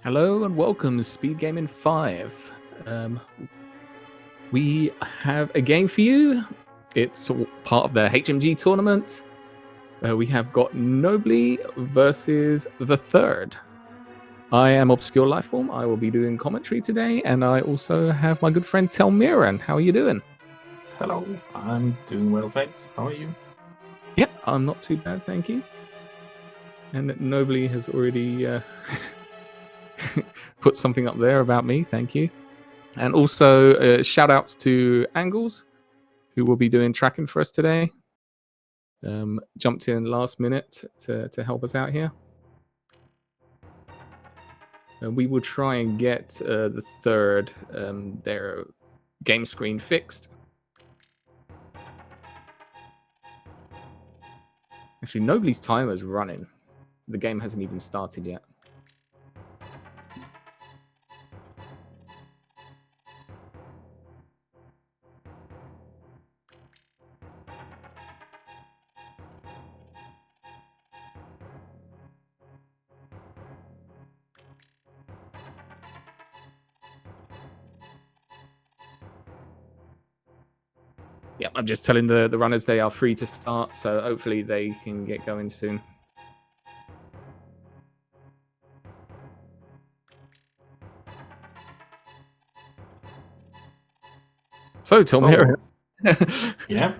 Hello and welcome to SpeedGaming 5. We have a game for you. It's part of the HMG tournament. We have got Nobly versus The3rd. I am Obscure Lifeform. I will be doing commentary today, and I also have my good friend Telmiran. How are you doing? Hello, I'm doing well, thanks. How are you? Yeah, I'm not too bad, thank you. And Nobly has already put something up there about me, thank you. And also shout outs to Angles, who will be doing tracking for us today. Jumped in last minute to help us out here. We will try and get The3rd their game screen fixed. Actually, Nobly's timer is running. The game hasn't even started yet. Yeah, I'm just telling the runners they are free to start, so hopefully they can get going soon. So, Telmiran. Yeah.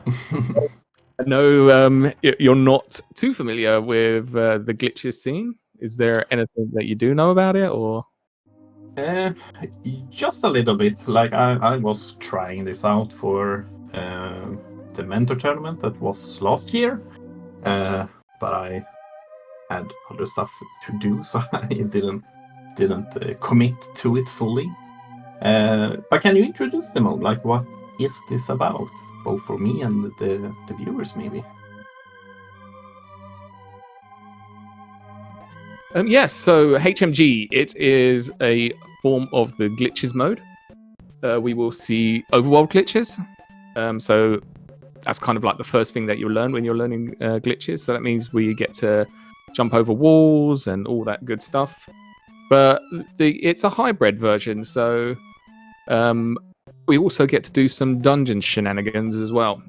I know you're not too familiar with the glitches scene. Is there anything that you do know about it, or? Just a little bit. Like I was trying this out for the mentor tournament that was last year, but I had other stuff to do, so I didn't commit to it fully. But can you introduce the mode? Like, what is this about, both for me and the viewers, maybe? Yes, so HMG, it is a form of the glitches mode. We will see overworld glitches. So that's kind of like the first thing that you'll learn when you're learning glitches. So that means we get to jump over walls and all that good stuff. But it's a hybrid version, so we also get to do some dungeon shenanigans as well.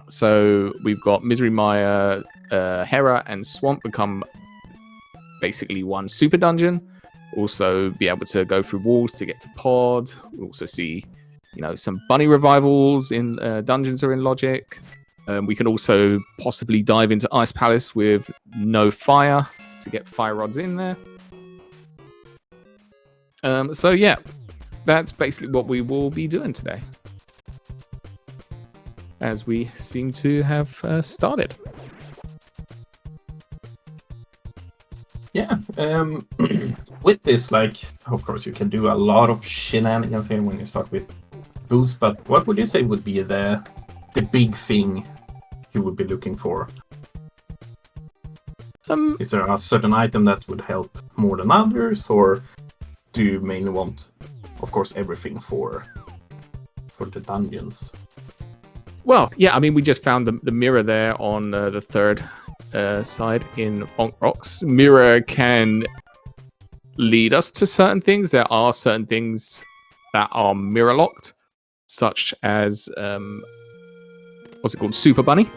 So we've got Misery Maya, Hera, and Swamp become basically one super dungeon. Also be able to go through walls to get to pod. We'll also see, some bunny revivals in dungeons or in logic. We can also possibly dive into Ice Palace with no fire to get fire rods in there. So yeah, that's basically what we will be doing today, as we seem to have started. Yeah, with this, like, of course, you can do a lot of shenanigans here when you start with boost, but what would you say would be the big thing you would be looking for? Is there a certain item that would help more than others, or do you mainly want, of course, everything for the dungeons? Well, yeah, I mean, we just found the mirror there on the third side in Bonk Rocks. Mirror can lead us to certain things. There are certain things that are mirror locked, such as what's it called, Super Bunny.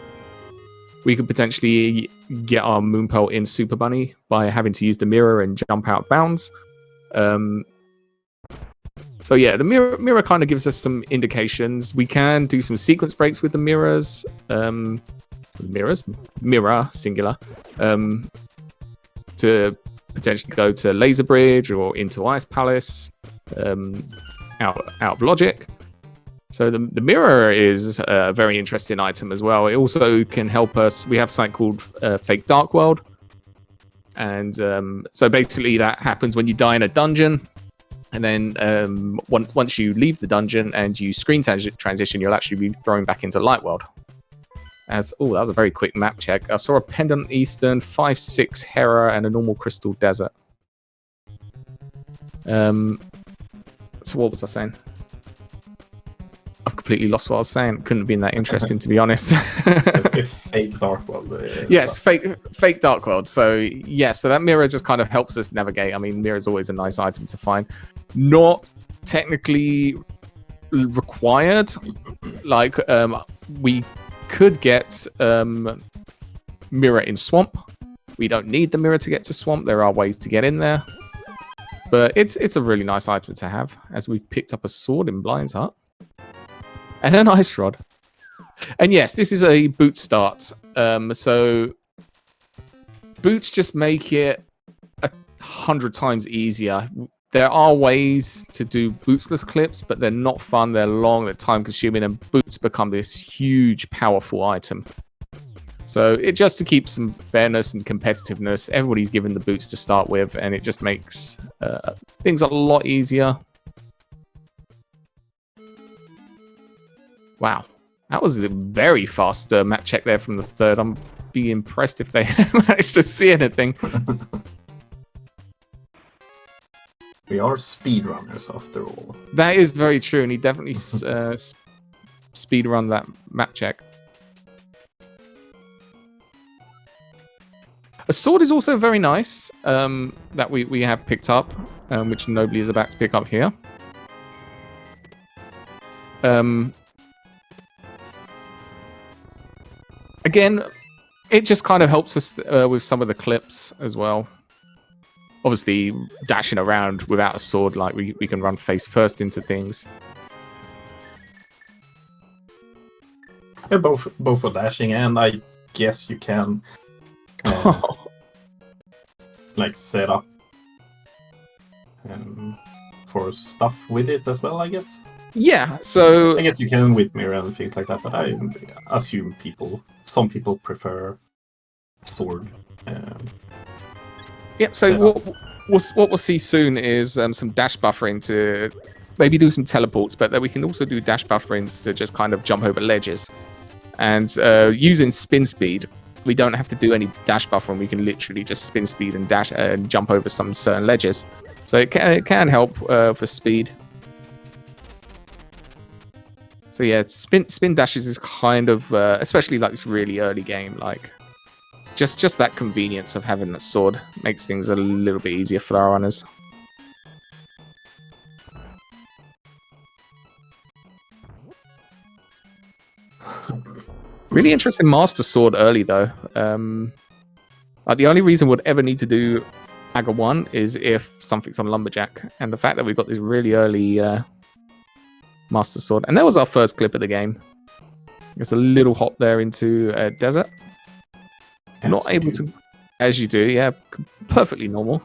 We could potentially get our Moon Pearl in Super Bunny by having to use the mirror and jump out bounds. So yeah, the mirror kind of gives us some indications. We can do some sequence breaks with the mirrors. Mirror singular, to potentially go to Laser Bridge or into Ice Palace, out of logic. So the mirror is a very interesting item as well. It also can help us. We have something called Fake Dark World, and so basically that happens when you die in a dungeon. And then once you leave the dungeon and you screen transition, you'll actually be thrown back into Light World. That was a very quick map check. I saw a Pendant Eastern, 5/6 Hera, and a normal Crystal Desert. So what was I saying? I've completely lost what I was saying. Couldn't have been that interesting, to be honest. A fake dark world. Yes, fake dark world. So yes, so that mirror just kind of helps us navigate. I mean, mirror is always a nice item to find. Not technically required. Like we could get mirror in swamp. We don't need the mirror to get to swamp. There are ways to get in there. But it's a really nice item to have, as we've picked up a sword in Blind's Hut. And an ice rod. And yes, this is a boot start. So boots just make it 100 times easier. There are ways to do bootsless clips, but they're not fun, they're long, they're time consuming, and boots become this huge, powerful item. So it just to keep some fairness and competitiveness, everybody's given the boots to start with, and it just makes things a lot easier. Wow, that was a very fast map check there from the third. I'm be impressed if they managed to see anything. We are speedrunners after all. That is very true, and he definitely speedrun that map check. A sword is also very nice that we have picked up, which nobly is about to pick up here. Again, it just kind of helps us with some of the clips as well. Obviously, dashing around without a sword, like we can run face first into things. Yeah, both for dashing, and I guess you can like set up for stuff with it as well, I guess. Yeah, so I guess you can with mirror and things like that, but I assume some people prefer sword. Yeah, so what we'll see soon is some dash buffering to maybe do some teleports, but that we can also do dash bufferings to just kind of jump over ledges. And using spin speed, we don't have to do any dash buffering. We can literally just spin speed and dash and jump over some certain ledges. So it can help for speed. So yeah, spin dashes is kind of, especially like this really early game, like just that convenience of having a sword makes things a little bit easier for our runners. Really interesting master sword early though. Like the only reason we'd ever need to do Aga 1 is if something's on Lumberjack, and the fact that we've got this really early master sword. And that was our first clip of the game. It's a little hop there into a desert. Not able to, as you do, yeah, perfectly normal.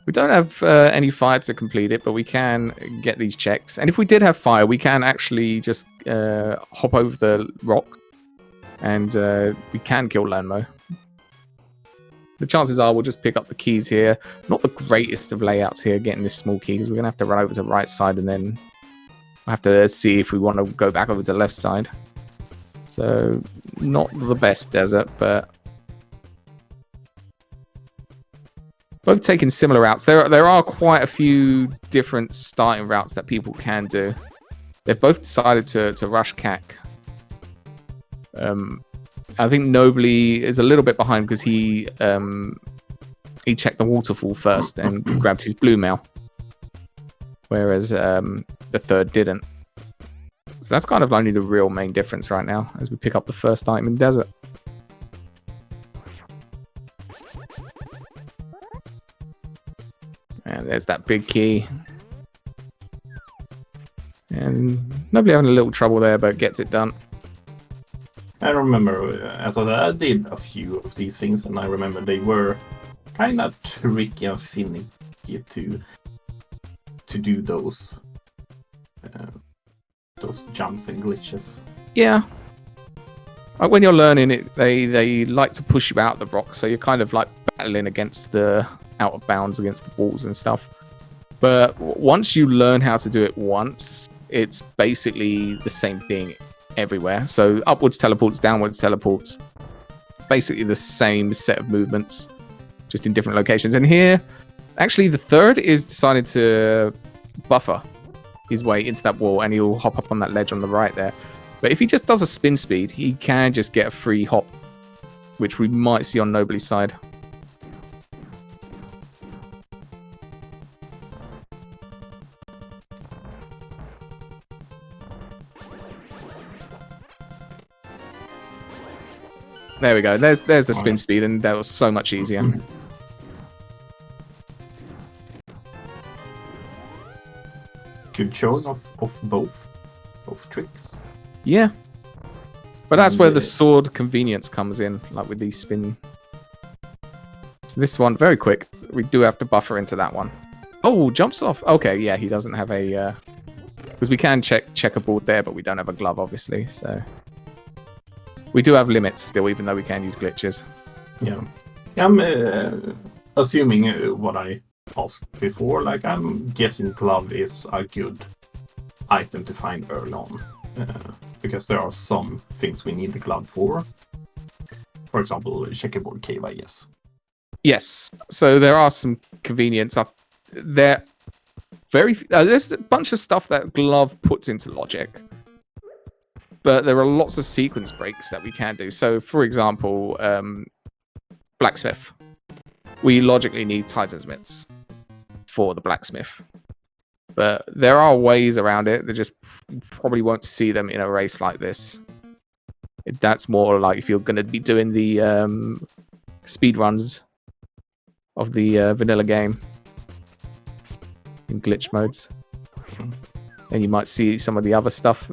We don't have any fire to complete it, but we can get these checks. And if we did have fire, we can actually just hop over the rock, and we can kill Lanmo. The chances are we'll just pick up the keys here. Not the greatest of layouts here, getting this small key, because we're going to have to run over to the right side, and then we'll have to see if we want to go back over to the left side. So, not the best desert, but both taking similar routes. There are quite a few different starting routes that people can do. They've both decided to rush CAC. I think Nobly is a little bit behind because he checked the waterfall first and grabbed his blue mail, whereas the third didn't. So that's kind of only the real main difference right now as we pick up the first item in desert. And there's that big key. And Nobly having a little trouble there, but gets it done. I remember, as I did a few of these things, and I remember they were kind of tricky and finicky to do those jumps and glitches. Yeah. Like when you're learning it, they like to push you out the rock, so you're kind of like battling against the out of bounds, against the walls and stuff. But once you learn how to do it once, it's basically the same thing everywhere. So upwards teleports, downwards teleports, basically the same set of movements, just in different locations. And here, actually, the third is decided to buffer. his way into that wall, and he'll hop up on that ledge on the right there. But if he just does a spin speed, he can just get a free hop, which we might see on Nobly's side. There we go. There's the spin speed, and that was so much easier. Good showing of both tricks. Yeah. But that's where the sword convenience comes in, like with these spin. So this one, very quick. We do have to buffer into that one. Oh, jumps off. Okay, yeah, he doesn't have a... Because we can check checkerboard there, but we don't have a glove, obviously, so... We do have limits still, even though we can use glitches. Yeah. I'm assuming what I asked before. Like, I'm guessing glove is a good item to find early on. Because there are some things we need the glove for. For example, checkerboard cave, I guess. Yes. So there are some convenience up there. There's a bunch of stuff that glove puts into logic. But there are lots of sequence breaks that we can do. So, for example, blacksmith. We logically need Titan's mitts for the blacksmith. But there are ways around it. They just probably won't see them in a race like this. That's more like if you're going to be doing the speed runs of the vanilla game in glitch modes. And you might see some of the other stuff.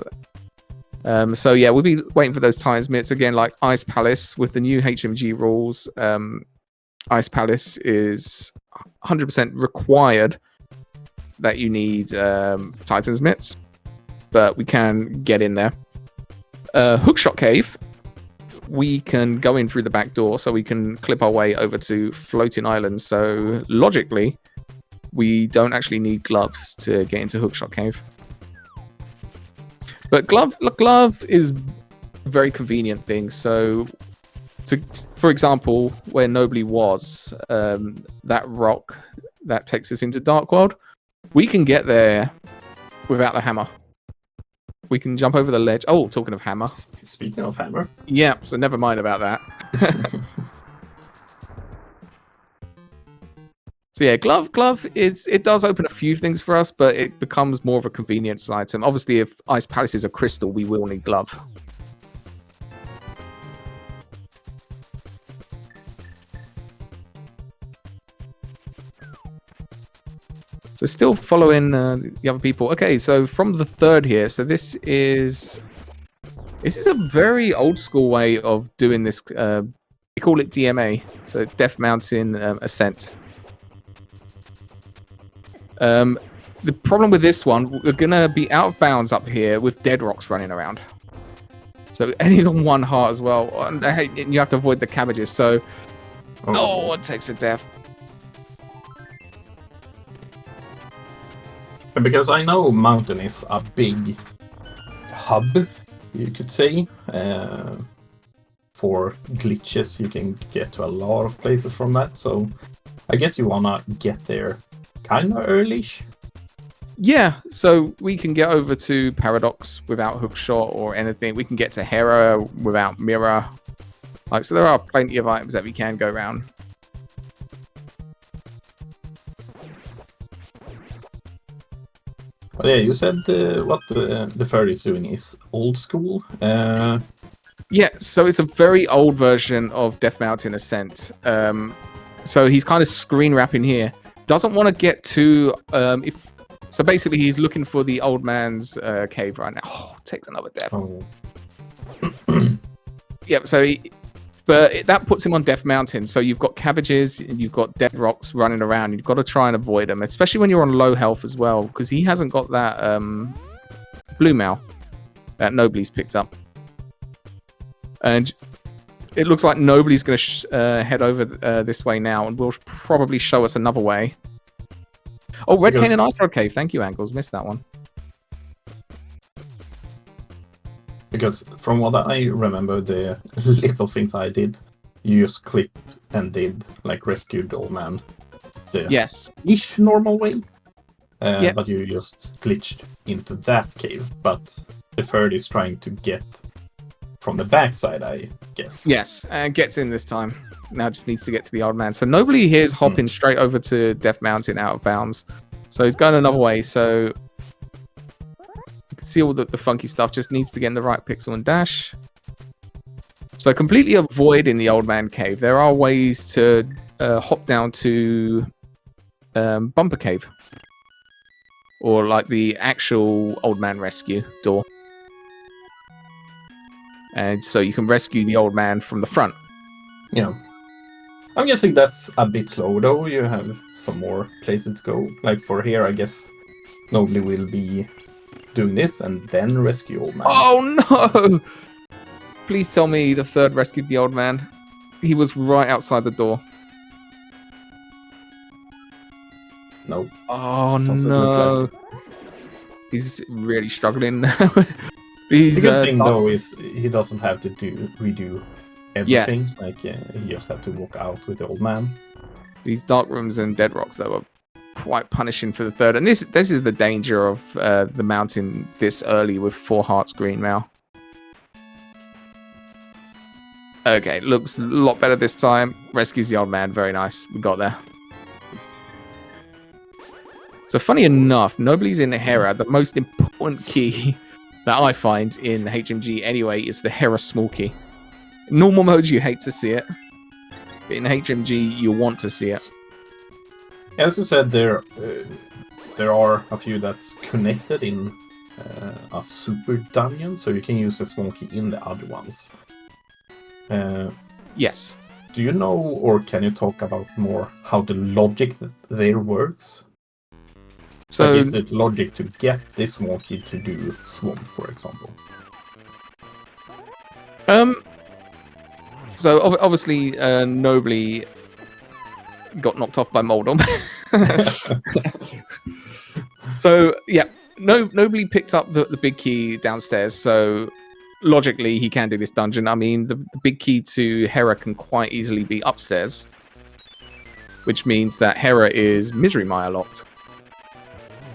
So yeah, we'll be waiting for those Titan's mitts again, like Ice Palace with the new HMG rules. Ice Palace is 100% required that you need Titan's mitts, but we can get in there. Hookshot Cave, we can go in through the back door, so we can clip our way over to Floating Island. So logically, we don't actually need gloves to get into Hookshot Cave. But glove is a very convenient thing. So, for example, where Nobly was, that rock that takes us into Dark World, we can get there without the hammer. We can jump over the ledge. Oh, talking of hammer. Speaking of hammer. Yeah, so never mind about that. So yeah, glove, it does open a few things for us, but it becomes more of a convenience item. Obviously, if Ice Palace is a crystal, we will need glove. So still following the other people. Okay, so from the third here. So this is a very old school way of doing this. We call it DMA, so Death Mountain Ascent. The problem with this one, we're gonna be out of bounds up here with dead rocks running around. So, and he's on one heart as well. And you have to avoid the cabbages. So, it takes a death. Because I know Mountain is a big hub, you could say, for glitches. You can get to a lot of places from that. So, I guess you wanna get there kind of early-ish. Yeah, so we can get over to Paradox without Hookshot or anything. We can get to Hera without Mirror. So there are plenty of items that we can go around. Well, yeah, you said what the third is doing is old school. Yeah, so it's a very old version of Death Mountain Ascent. So he's kind of screen wrapping here. Doesn't want to get to so basically he's looking for the old man's cave right now. Oh, takes another death. Oh. Yep. So that puts him on Death Mountain. So you've got cabbages and you've got dead rocks running around. You've got to try and avoid them, especially when you're on low health as well, because he hasn't got that blue mail that Nobly's picked up. And it looks like Nobly's going to head over this way now, and will probably show us another way. Oh, Red Cane and Ice Road Cave. Thank you, Angles. Missed that one. Because from what I remember, the little things I did, you just clicked and did, like, rescued the old man. The yes. ish normal way. but you just glitched into that cave. But the third is trying to get from the backside, I guess. Yes, and gets in this time. Now just needs to get to the old man. So nobly here is hopping straight over to Death Mountain out of bounds. So he's going another way. So you can see all the funky stuff. Just needs to get in the right pixel and dash. So completely avoiding the old man cave. There are ways to hop down to Bumper Cave. Or like the actual old man rescue door. And so you can rescue the old man from the front. Yeah. I'm guessing that's a bit slow though. You have some more places to go. Like for here, I guess nobly will be doing this and then rescue old man. Oh no! Please tell me the third rescued the old man. He was right outside the door. Nope. Oh Doesn't no! look like it. He's really struggling now. The good thing though is he doesn't have to redo everything. Yes. Like he just have to walk out with the old man. These dark rooms and dead rocks that were quite punishing for the third. And this is the danger of the mountain this early with 4 hearts green now. Okay, looks a lot better this time. Rescues the old man. Very nice. We got there. So funny enough, nobly's in Hera. The most important key that I find in HMG anyway is the Hera small key. In normal modes, you hate to see it. But in HMG, you want to see it. As you said, there are a few that's connected in a super dungeon, so you can use the small key in the other ones. Yes. Do you know, or can you talk about more how the logic there works? So like, is it logic to get this small key to do swamp, for example? So obviously, nobly got knocked off by Moldom. So yeah, nobly picked up the big key downstairs. So logically, he can do this dungeon. I mean, the big key to Hera can quite easily be upstairs, which means that Hera is Misery Mire locked.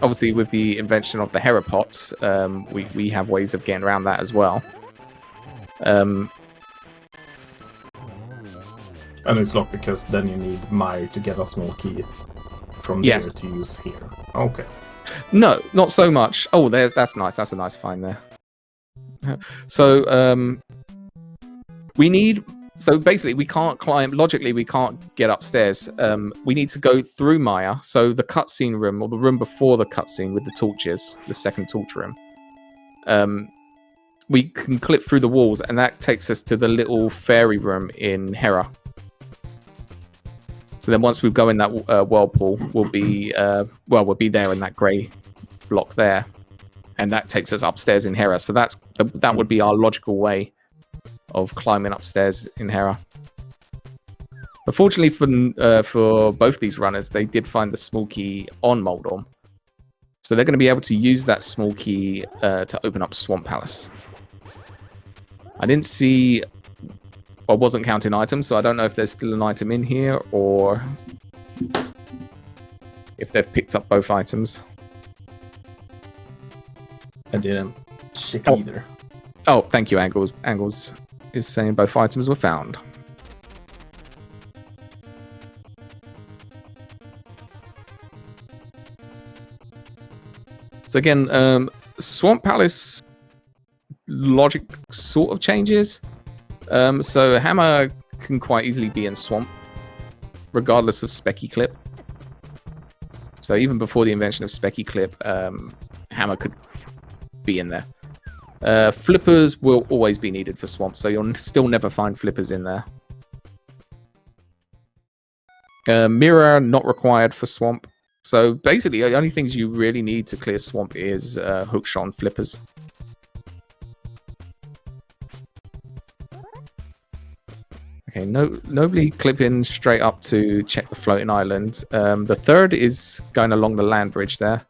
Obviously, with the invention of the Hera pots, we have ways of getting around that as well. And it's locked because then you need Mire to get a small key from there to use here. Okay. No, not so much. Oh, that's nice. That's a nice find there. So we need. So basically, we can't climb. Logically, we can't get upstairs. We need to go through Maya. So the cutscene room, or the room before the cutscene with the torches, the second torch room. We can clip through the walls, and that takes us to the little fairy room in Hera. So then, once we go in that whirlpool, we'll be we'll be there in that grey block there, and that takes us upstairs in Hera. So that would be our logical way of climbing upstairs in Hera. But fortunately for both these runners, they did find the small key on Moldorm. So they're going to be able to use that small key to open up Swamp Palace. I didn't see... I wasn't counting items, so I don't know if there's still an item in here or if they've picked up both items. I didn't check either. Oh, thank you, Angles. Angles is saying both items were found. So again, Swamp Palace logic sort of changes. So Hammer can quite easily be in Swamp, regardless of Specky Clip. So even before the invention of Specky Clip, Hammer could be in there. Flippers will always be needed for Swamp, so you'll still never find flippers in there. Mirror, not required for Swamp. So basically, the only things you really need to clear Swamp is hookshot and flippers. Okay, nobly clipping straight up to check the floating island. The third is going along the land bridge there.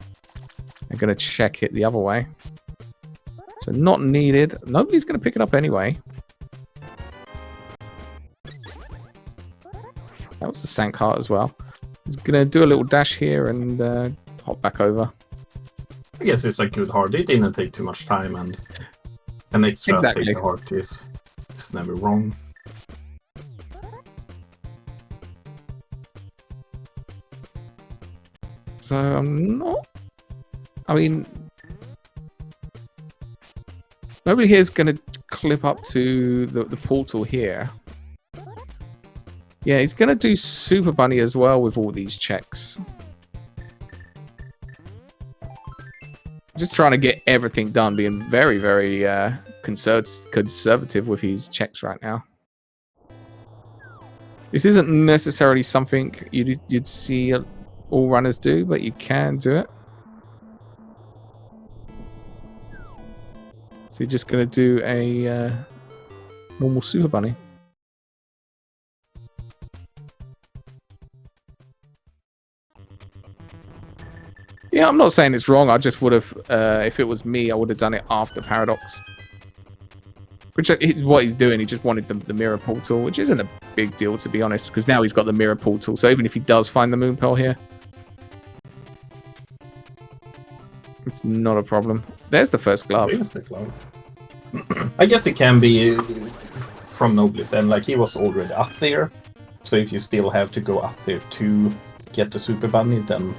I'm going to check it the other way. So not needed. Nobody's going to pick it up anyway. That was the sank heart as well. He's going to do a little dash here and hop back over. I guess it's a good heart. It didn't take too much time, and an extra safety heart is never wrong. So I'm not... I mean... Nobody here is going to clip up to the portal here. Yeah, he's going to do Super Bunny as well with all these checks. Just trying to get everything done, being very, very conservative with his checks right now. This isn't necessarily something you'd see all runners do, but you can do it. So you're just going to do a normal Super Bunny. Yeah, I'm not saying it's wrong. I just would have, if it was me, I would have done it after Paradox. Which is what he's doing. He just wanted the mirror portal, which isn't a big deal, to be honest, because now he's got the mirror portal. So even if he does find the moon pearl here, it's not a problem. There's the first glove. There's the glove. I guess it can be from Nobly's end. Like, he was already up there. So if you still have to go up there to get the Super Bunny, then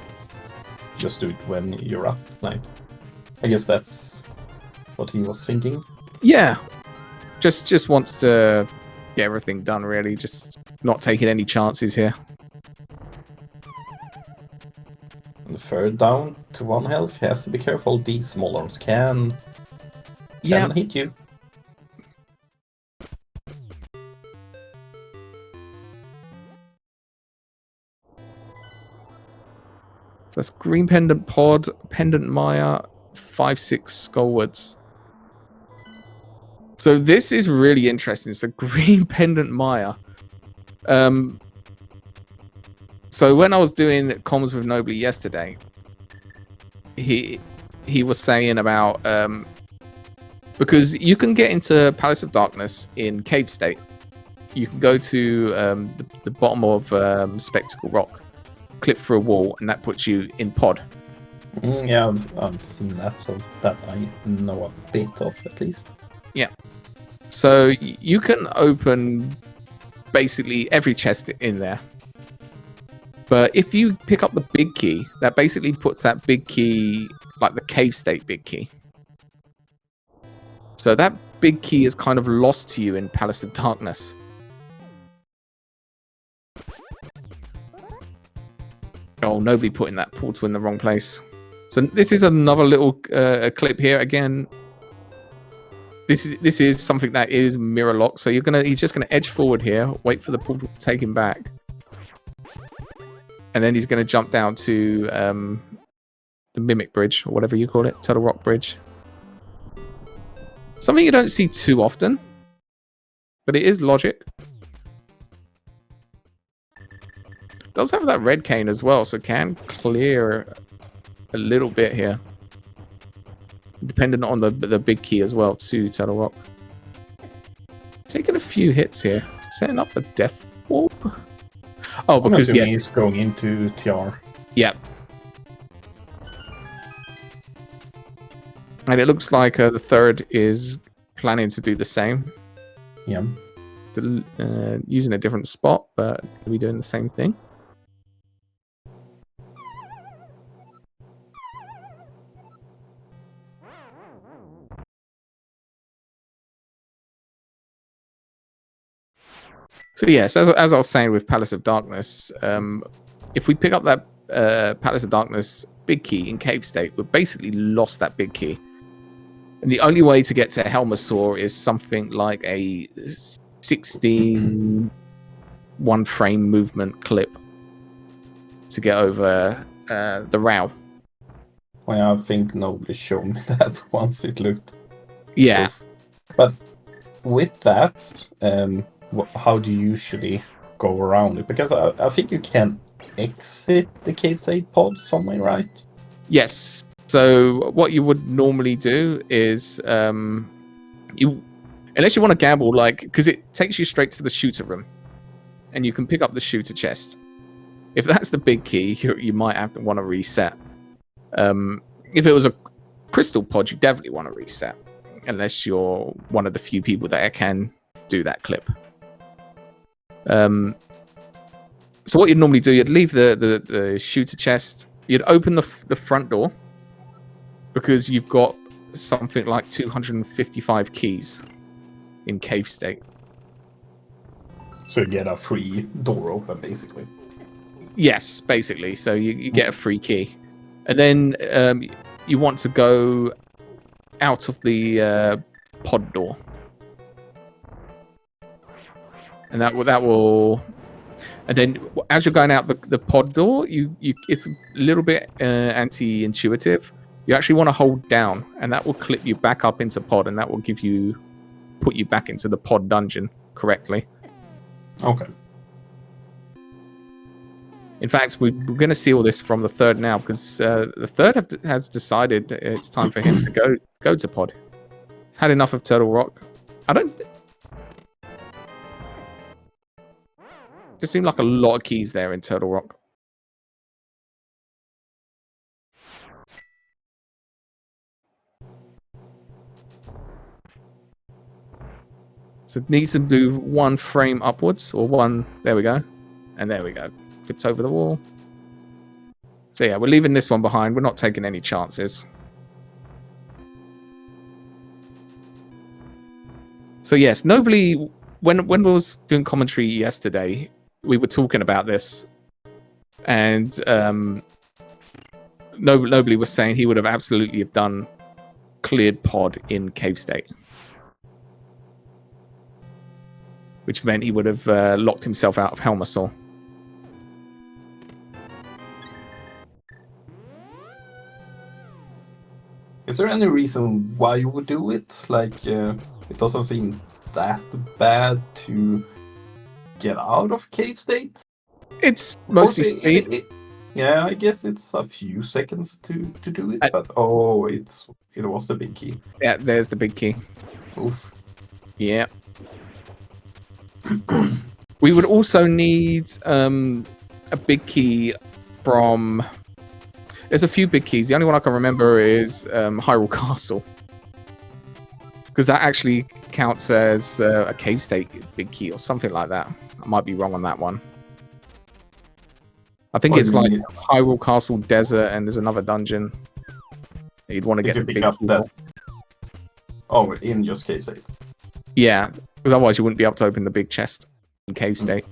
just do it when you're up. Like, I guess that's what he was thinking. Yeah, just wants to get everything done, really. Just not taking any chances here. And the third down to 1 health, you have to be careful. These small arms can hit you. So that's Green Pendant Pod, Pendant Maya, 5-6 Skullwards. So this is really interesting. It's a Green Pendant Maya. So when I was doing comms with Nobly yesterday, he was saying about because you can get into Palace of Darkness in cave state. You can go to the bottom of Spectacle Rock, clip through a wall, and that puts you in pod. Yeah, I've seen that, so that I know a bit of, at least. Yeah. So you can open basically every chest in there. But if you pick up the big key, that basically puts that big key, like the cave state big key. So that big key is kind of lost to you in Palace of Darkness. Oh, nobody putting that portal in the wrong place. So this is another little clip here. Again, this is something that is mirror lock. So he's just gonna edge forward here, wait for the portal to take him back, and then he's gonna jump down to the Mimic Bridge, or whatever you call it, Turtle Rock Bridge. Something you don't see too often, but it is logic. Does have that red cane as well, so can clear a little bit here. Dependent on the big key as well, to Turtle Rock. Taking a few hits here. Setting up a death warp. Oh, because he's going into TR. Yeah. And it looks like the third is planning to do the same. Yeah. Using a different spot, but are we doing the same thing? So yes, as I was saying with Palace of Darkness, if we pick up that Palace of Darkness big key in cave state, we've basically lost that big key. And the only way to get to Helmasaur is something like a 16 one-frame movement clip to get over the Row. Well, I think nobody showed me that once it looked. Yeah. Tough. But with that, how do you usually go around it? Because I think you can exit the cave state pod somewhere, right? Yes. So what you would normally do is unless you want to gamble, like, because it takes you straight to the shooter room, and you can pick up the shooter chest. If that's the big key, you might have to want to reset. If it was a crystal pod, you definitely want to reset, unless you're one of the few people that can do that clip. So what you'd normally do, you'd leave the shooter chest, you'd open the front door, because you've got something like 255 keys in cave state. So you get a free door open, basically. Yes, basically. So you get a free key. And then you want to go out of the pod door. And that will... And then as you're going out the pod door, it's a little bit anti-intuitive. You actually want to hold down, and that will clip you back up into pod, and that will put you back into the pod dungeon correctly. Okay. In fact, we're going to see all this from the third now, because the third has decided it's time for him to go to pod. Had enough of Turtle Rock. It seemed like a lot of keys there in Turtle Rock. So it needs to move one frame upwards, or one... There we go. And there we go. Flips over the wall. So yeah, we're leaving this one behind. We're not taking any chances. So yes, Nobly... When we was doing commentary yesterday, we were talking about this, and Nobly was saying he would have absolutely have done cleared pod in cave state, which meant he would have locked himself out of Helmasaur. Is there any reason why you would do it? Like, it doesn't seem that bad to get out of cave state. It's mostly speed. Yeah, I guess it's a few seconds to do it, but it was the big key. Yeah, there's the big key. Oof. Yeah. We would also need a big key from... There's a few big keys. The only one I can remember is Hyrule Castle, because that actually counts as a cave state big key or something like that. I might be wrong on that one. I think it's like Hyrule Castle Desert, and there's another dungeon. You'd want to get the big up key. That... Oh, in just cave state. Yeah, because otherwise you wouldn't be able to open the big chest in cave state.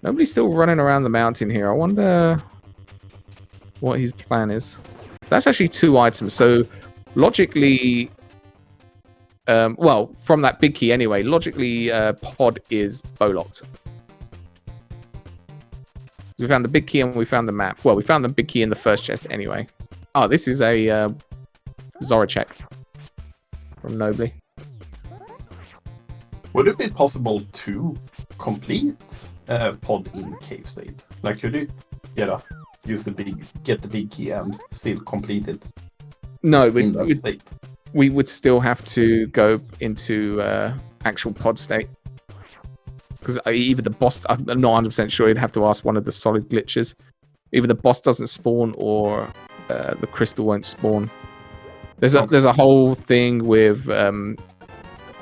Nobody's still running around the mountain here. I wonder what his plan is. So that's actually 2 items. So logically, well, from that big key anyway, logically, pod is bow locked. We found the big key and we found the map. Well, we found the big key in the first chest anyway. Oh, this is a Zora check from Nobly. Would it be possible to complete pod in cave state? Like, could you get the big key and still complete it? No, we would still have to go into actual pod state. Because either the boss, I'm not 100% sure, you'd have to ask one of the solid glitches. Either the boss doesn't spawn or the crystal won't spawn. There's a whole thing with,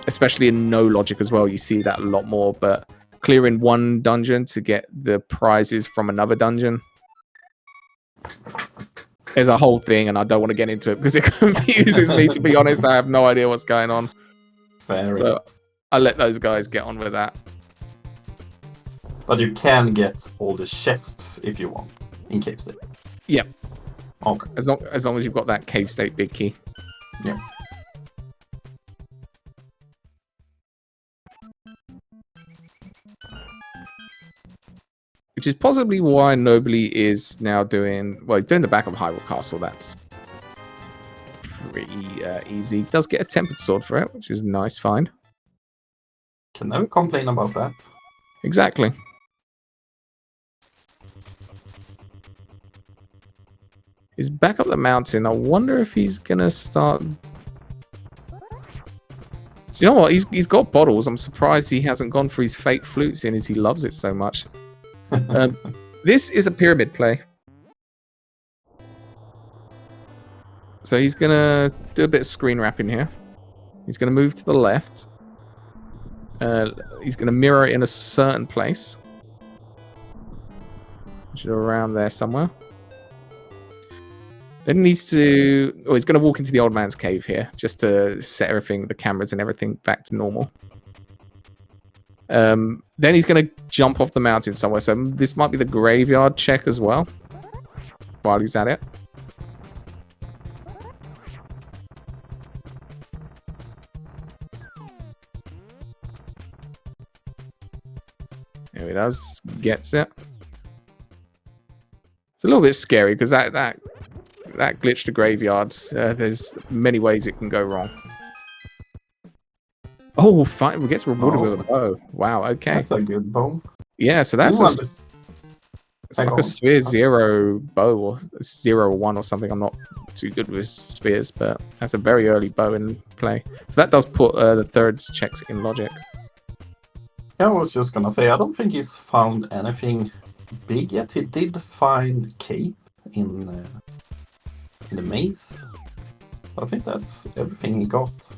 especially in no logic as well, you see that a lot more, but clearing one dungeon to get the prizes from another dungeon. There's a whole thing, and I don't want to get into it because it confuses me, to be honest. I have no idea what's going on. Fair so enough. I'll let those guys get on with that. But you can get all the chests if you want in cave state. Yep. Okay. As long as you've got that cave state big key. Yeah. Which is possibly why Nobly is now doing the back of Hyrule Castle. That's pretty easy. He does get a tempered sword for it, which is a nice find. Can never complain about that. Exactly. He's back up the mountain. I wonder if he's gonna start... You know what? He's got bottles. I'm surprised he hasn't gone for his fake flute, seeing as he loves it so much. This is a pyramid play. So he's going to do a bit of screen wrapping here. He's going to move to the left. He's going to mirror in a certain place. Which is around there somewhere. Then he needs to... Oh, he's going to walk into the old man's cave here. Just to set everything, the cameras and everything back to normal. Then he's going to jump off the mountain somewhere. So this might be the graveyard check as well. While he's at it. There he does. Gets it. It's a little bit scary because that glitch to graveyards. There's many ways it can go wrong. Oh, fine. We get rewarded with a bow. Wow. Okay. That's a good bow. Yeah. So that's it's like a sphere 0 bow or 0-1 or something. I'm not too good with spheres, but that's a very early bow in play. So that does put the third checks in logic. Yeah, I was just gonna say I don't think he's found anything big yet. He did find cape in the maze. I think that's everything he got.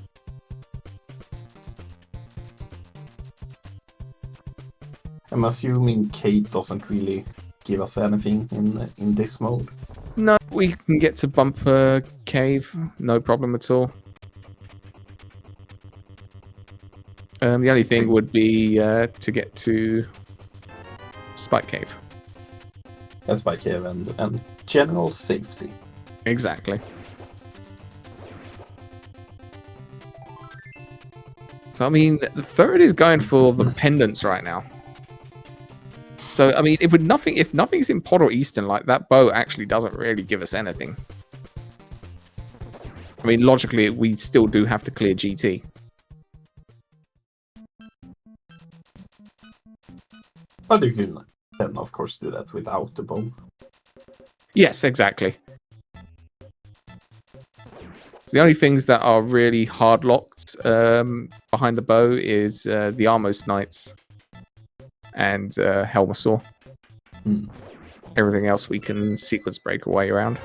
I'm assuming Kate doesn't really give us anything in this mode. No, we can get to Bumper Cave, no problem at all. The only thing would be to get to Spike Cave. Spike Cave and general safety. Exactly. So I mean, the third is going for the pendants right now. So, I mean, if nothing's in Pod or Eastern, like, that bow actually doesn't really give us anything. I mean, logically, we still do have to clear GT. But you can, of course, do that without the bow. Yes, exactly. So the only things that are really hard locked behind the bow is the Armos Knights. And Helmasaur. Everything else we can sequence break away around.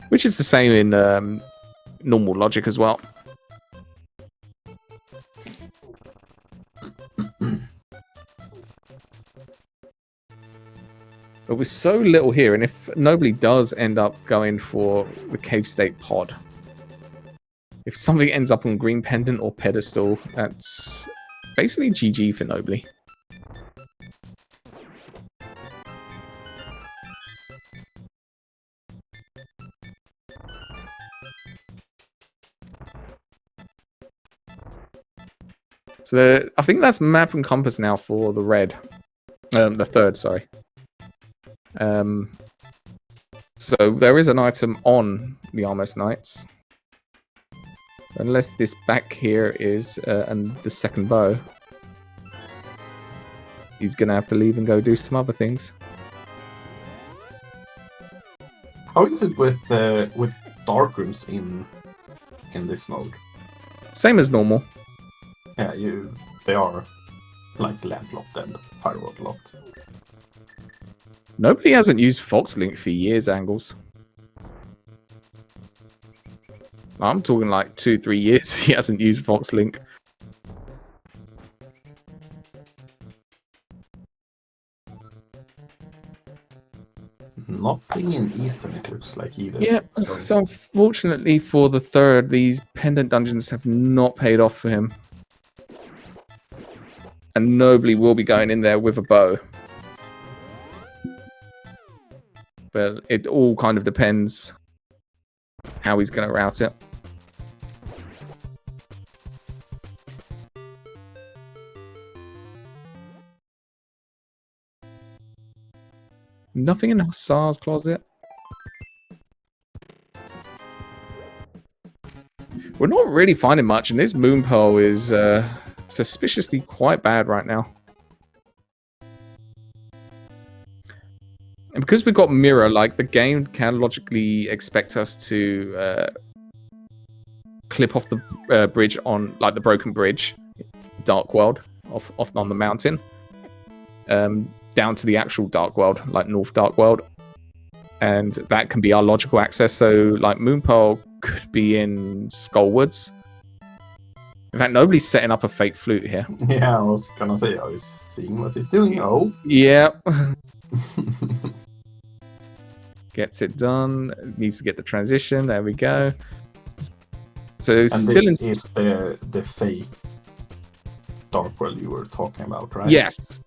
Which is the same in normal logic as well. But with so little here, and if nobly does end up going for the Cave State pod, if something ends up on Green Pendant or Pedestal, that's basically GG for nobly. So I think that's map and compass now for the red. The third, sorry. So there is an item on the Armos Knights. So unless this back here is and the second bow, he's gonna have to leave and go do some other things. How is it with dark rooms in this mode? Same as normal. Yeah, they are like lamp locked and firewall locked. Nobody hasn't used Foxlink for years, Angles. I'm talking like 2-3 years he hasn't used Foxlink. Nothing in Eastern, it looks like, either. Yeah, so unfortunately for the third, these pendant dungeons have not paid off for him. And nobly will be going in there with a bow. But it all kind of depends how he's going to route it. Nothing in Hussar's closet. We're not really finding much, and this Moon Pearl is suspiciously quite bad right now. And because we've got Mirror, like, the game can logically expect us to clip off the bridge on, like, the broken bridge, Dark World, off on the mountain, down to the actual Dark World, like North Dark World. And that can be our logical access. So, like, Moonpearl could be in Skullwoods. In fact, nobody's setting up a fake flute here. Yeah, I was gonna say, I was seeing what he's doing. Oh. Yeah. Gets it done. Needs to get the transition. There we go. So, and still this is the fake Dark World you were talking about, right? Yes.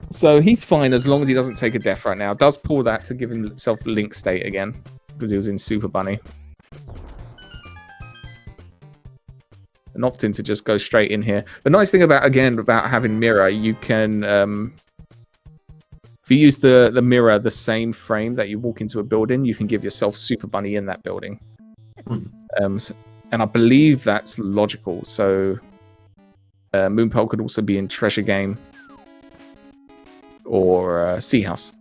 So he's fine as long as he doesn't take a death right now. Does pull that to give himself Link state again because he was in Super Bunny. And opting to just go straight in here. The nice thing about having mirror, you can if you use the mirror the same frame that you walk into a building, you can give yourself Super Bunny in that building. And I believe that's logical. So Moonpearl could also be in Treasure Game or Sea House.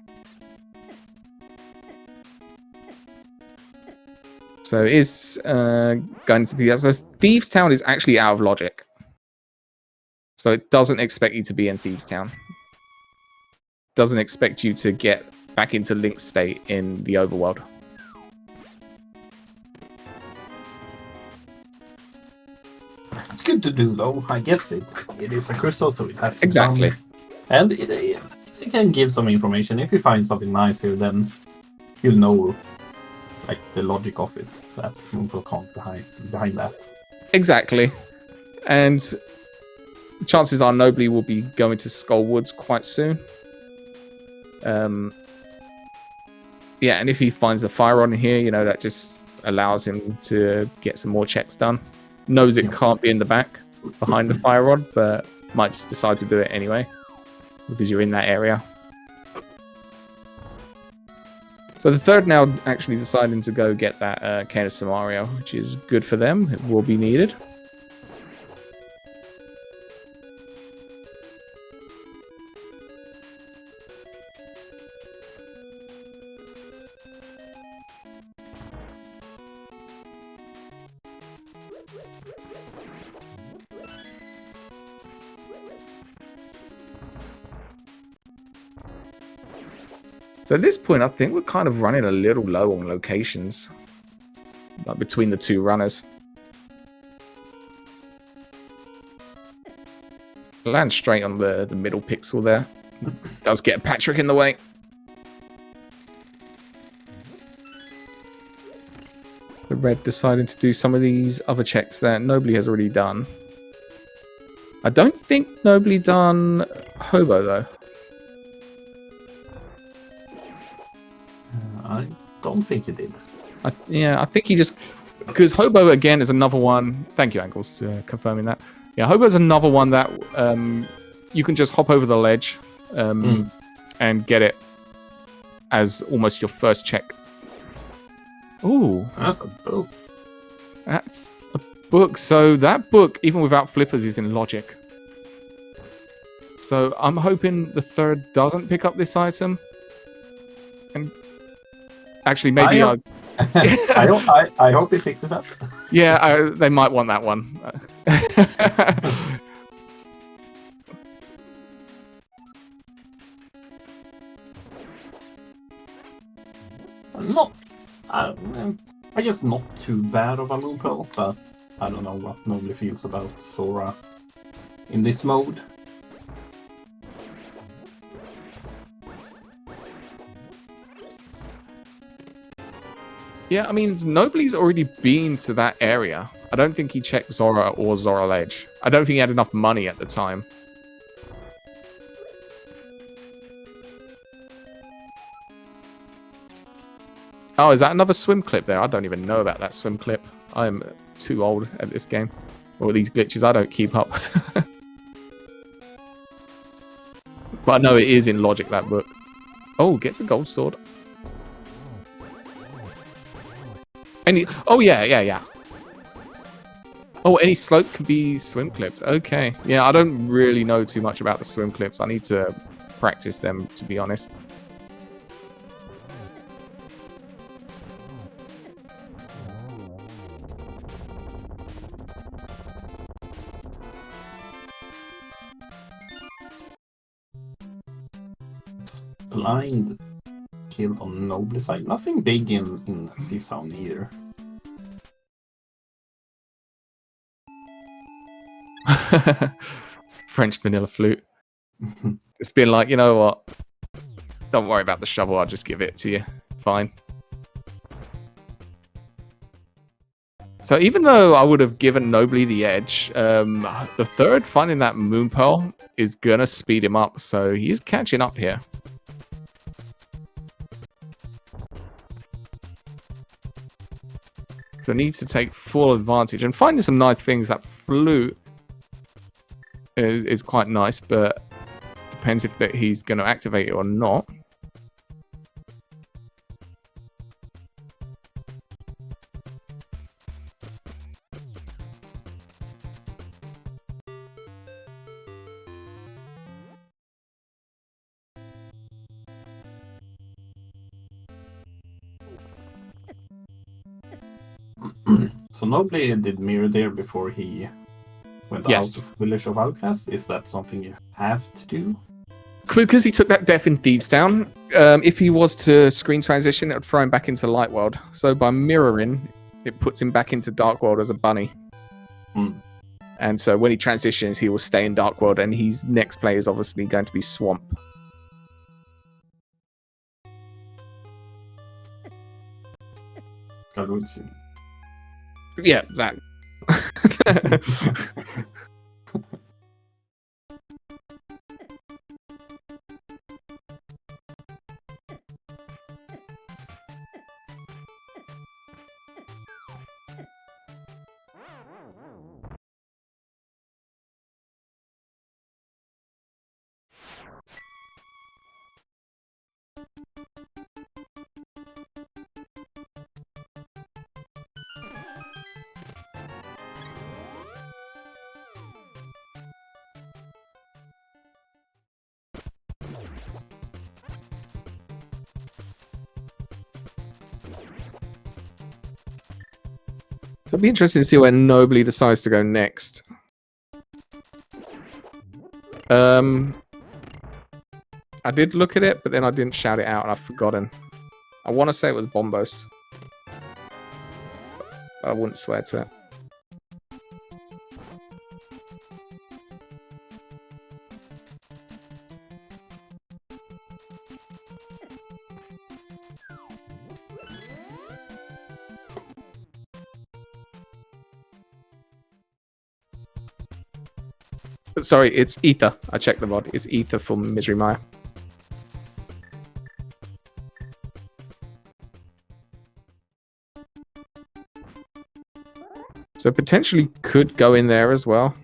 So is going to the so Thieves Town is actually out of logic. So it doesn't expect you to be in Thieves Town. Doesn't expect you to get back into Link state in the overworld. It's good to do though. I guess it is a crystal, so it has to Exactly. And it can give some information. If you find something nice here, then you'll know like the logic of it. That Moonpearl can't behind that. Exactly. And chances are Nobly will be going to Skullwoods quite soon. Yeah, and if he finds the fire on here, you know, that just allows him to get some more checks done. Knows it can't be in the back behind the fire rod, but might just decide to do it anyway because you're in that area. So the third now actually deciding to go get that Cane of Samaria, which is good for them. It will be needed. So at this point, I think we're kind of running a little low on locations, like between the two runners. Land straight on the middle pixel there. Does get Patrick in the way. The red deciding to do some of these other checks that Nobly has already done. I don't think Nobly done Hobo though. I don't think he did. Yeah, I think he just... Because Hobo, again, is another one... Thank you, Angles, confirming that. Yeah, Hobo's another one that you can just hop over the ledge and get it as almost your first check. Ooh. That's a book. That's a book. So that book, even without flippers, is in logic. So I'm hoping the third doesn't pick up this item. And actually, maybe I hope he picks it up. Yeah, they might want that one. Not, I guess not too bad of a Moonpearl, but I don't know what Nobly feels about Sora in this mode. Yeah, I mean, Nobly's already been to that area. I don't think he checked Zora or Zora Ledge. I don't think he had enough money at the time. Oh, is that another swim clip there? I don't even know about that swim clip. I'm too old at this game. Or these glitches, I don't keep up. But I know it is in logic, that book. Oh, gets a gold sword. Oh, yeah. Oh, any slope can be swim clipped. Okay. Yeah, I don't really know too much about the swim clips. I need to practice them, to be honest. It's blind killed on nobly side. Nothing big in Seasound either. French vanilla flute. It's been like, you know what? Don't worry about the shovel, I'll just give it to you. Fine. So even though I would have given Nobly the edge, the third finding that moon pearl is gonna speed him up, so he's catching up here. So needs to take full advantage and finding some nice things. That flute is quite nice, but depends if that he's going to activate it or not. So nobly did mirror there before he went out of Village of Outcast. Is that something you have to do? Because he took that Death in Thieves down, if he was to screen transition, it would throw him back into Light World. So by mirroring, it puts him back into Dark World as a bunny. And so when he transitions, he will stay in Dark World, and his next play is obviously going to be Swamp. God wills you. Yeah, that. So it'll be interesting to see where Nobly decides to go next. I did look at it, but then I didn't shout it out and I've forgotten. I want to say it was Bombos. But I wouldn't swear to it. Sorry, it's Ether. I checked the mod. It's Ether from Misery Maya. So potentially could go in there as well.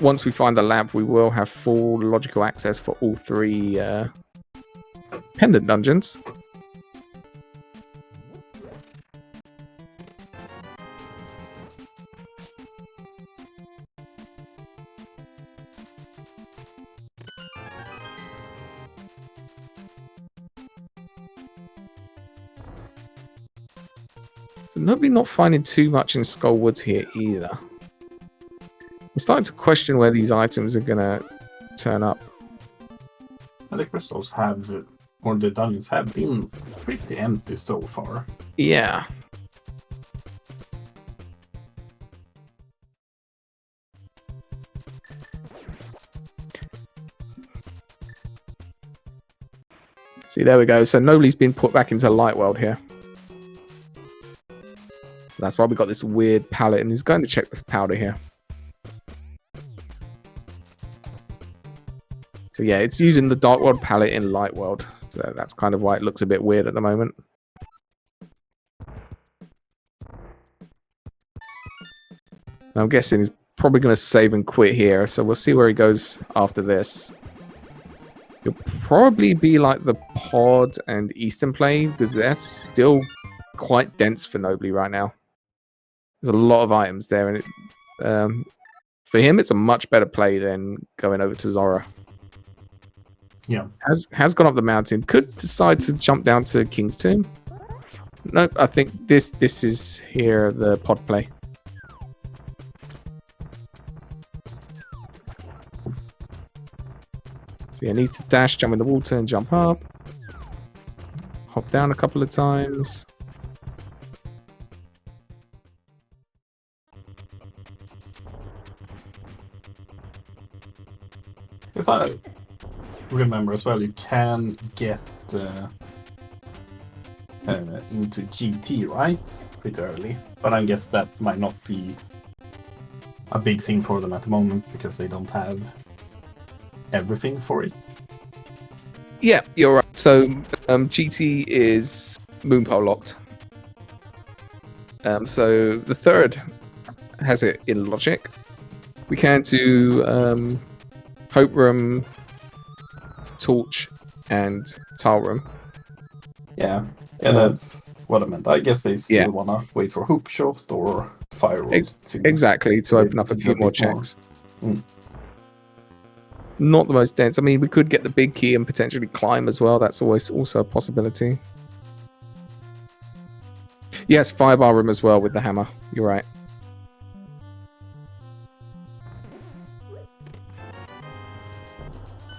Once we find the lab, we will have full logical access for all three pendant dungeons. So nobody not finding too much in Skull Woods here either. I'm starting to question where these items are going to turn up. And the crystals have, or the dungeons have been pretty empty so far. Yeah. See, there we go. So Nobly's been put back into Light World here. So that's why we got this weird palette, and he's going to check the powder here. So yeah, it's using the Dark World palette in Light World. So that's kind of why it looks a bit weird at the moment. I'm guessing he's probably going to save and quit here. So we'll see where he goes after this. He'll probably be like the Pod and Eastern play, because that's still quite dense for Nobly right now. There's a lot of items there, and for him, it's a much better play than going over to Zora. Yeah. Has gone up the mountain. Could decide to jump down to King's Tomb. Nope, I think this is here the Pod play. So yeah, needs to dash, jump in the water, and jump up. Hop down a couple of times. If I remember as well, you can get into GT, right? Pretty early. But I guess that might not be a big thing for them at the moment because they don't have everything for it. Yeah, you're right. So GT is Moonpole locked. So the third has it in logic. We can do Hope Room, Torch, and Tile Room. Yeah, that's what I meant. I guess they still wanna wait for Hookshot or Fire Rod exactly to open up a few more checks. Not the most dense. I mean, we could get the big key and potentially climb as well. That's always also a possibility. Yes, Firebar Room as well with the hammer. You're right.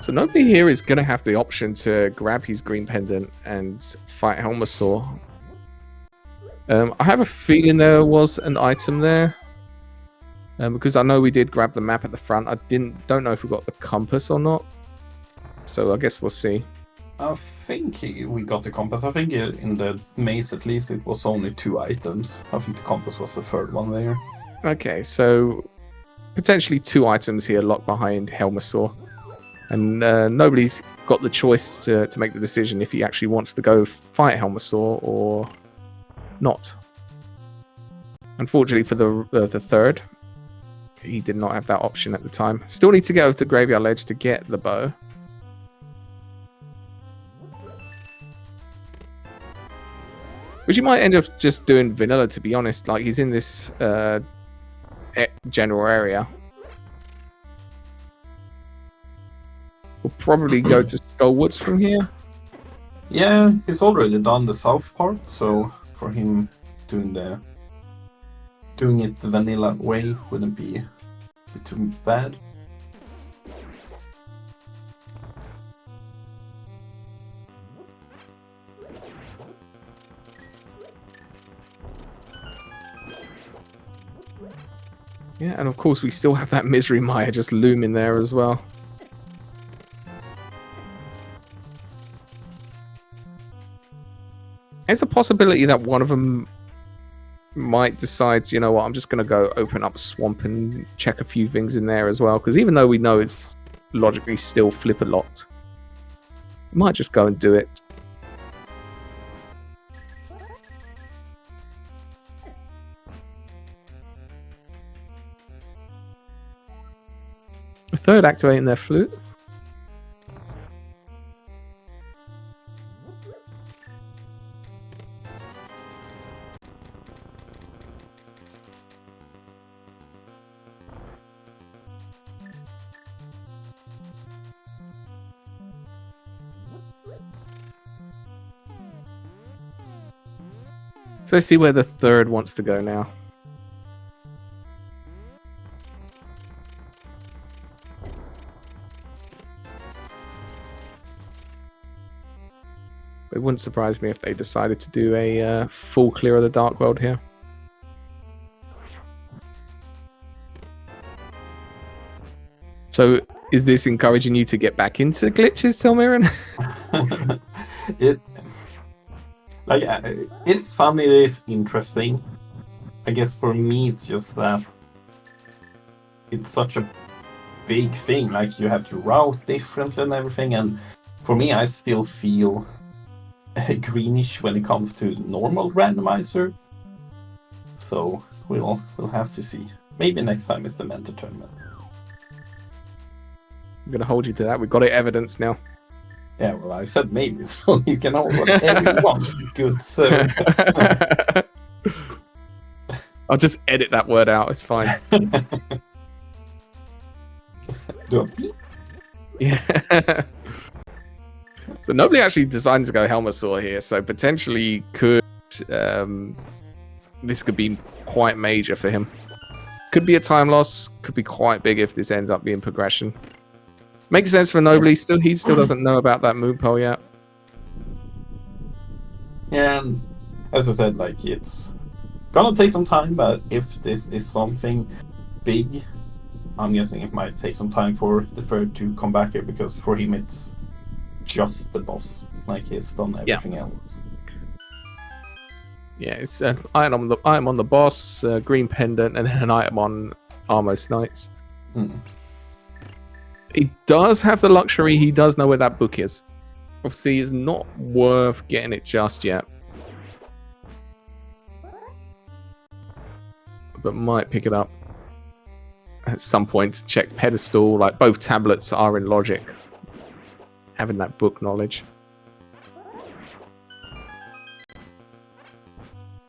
So nobody here is going to have the option to grab his green pendant and fight Helmasaur. I have a feeling there was an item there. Because I know we did grab the map at the front. I don't know if we got the compass or not. So I guess we'll see. I think we got the compass. I think in the maze at least it was only 2 items. I think the compass was the 3rd one there. Okay, so potentially 2 items here locked behind Helmasaur. And nobody's got the choice to make the decision if he actually wants to go fight Helmasaur or not. Unfortunately for the third, he did not have that option at the time. Still need to go to Graveyard Ledge to get the bow. Which you might end up just doing vanilla, to be honest. Like, he's in this general area. We'll probably go to Skullwoods from here. Yeah, he's already done the south part, so for him doing it the vanilla way wouldn't be too bad. Yeah, and of course we still have that Misery Mire just looming there as well. It's a possibility that one of them might decide, you know what, I'm just going to go open up Swamp and check a few things in there as well. Because even though we know it's logically still flipper locked, we might just go and do it. A third activating their flute. So let's see where the third wants to go now. It wouldn't surprise me if they decided to do a full clear of the Dark World here. So is this encouraging you to get back into glitches, Telmiran? It's fun, it is interesting. I guess for me it's just that it's such a big thing, like you have to route differently and everything, and for me I still feel greenish when it comes to normal randomizer. So we'll have to see. Maybe next time is the mentor tournament. I'm gonna hold you to that. We've got it evidence now. Yeah, well, I said maybe, so you can hold whatever you want, good sir. I'll just edit that word out, it's fine. Do a beep? Yeah. So nobody actually designed to go Helmasaur here, so potentially could this could be quite major for him. Could be a time loss, could be quite big if this ends up being progression. Makes sense for Nobly. He still doesn't know about that moon pole yet. Yeah, and as I said, like it's gonna take some time, but if this is something big, I'm guessing it might take some time for the third to come back here, because for him it's just the boss. Like he's done everything else. Yeah, it's an item on the boss, green pendant, and then an item on Armos Knights. He does have the luxury. He does know where that book is. Obviously, it's not worth getting it just yet, but might pick it up at some point to check pedestal. Like both tablets are in logic, having that book knowledge.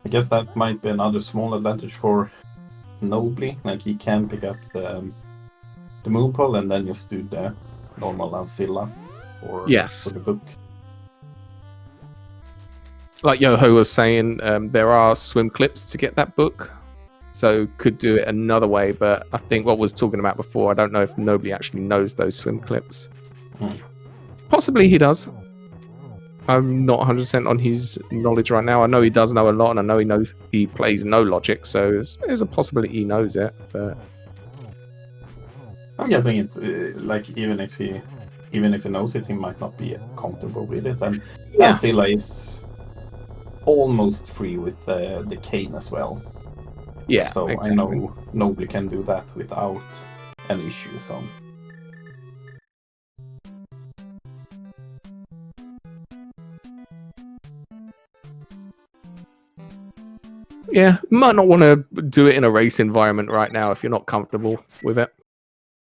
I guess that might be another small advantage for Nobly. Like he can pick up the moon pole and then just do the normal Ancilla for the book. Like Yoho was saying, there are swim clips to get that book, so could do it another way. But I think what was talking about before, I don't know if Nobly actually knows those swim clips. Possibly he does. I'm not 100% on his knowledge right now. I know he does know a lot, and I know he plays no logic, so there's a possibility he knows it. But I'm guessing it's like even if he knows it, he might not be comfortable with it. And Ancilla is almost free with the cane as well. Yeah. So exactly. I know Nobly can do that without an issue. So. Yeah, might not want to do it in a race environment right now if you're not comfortable with it.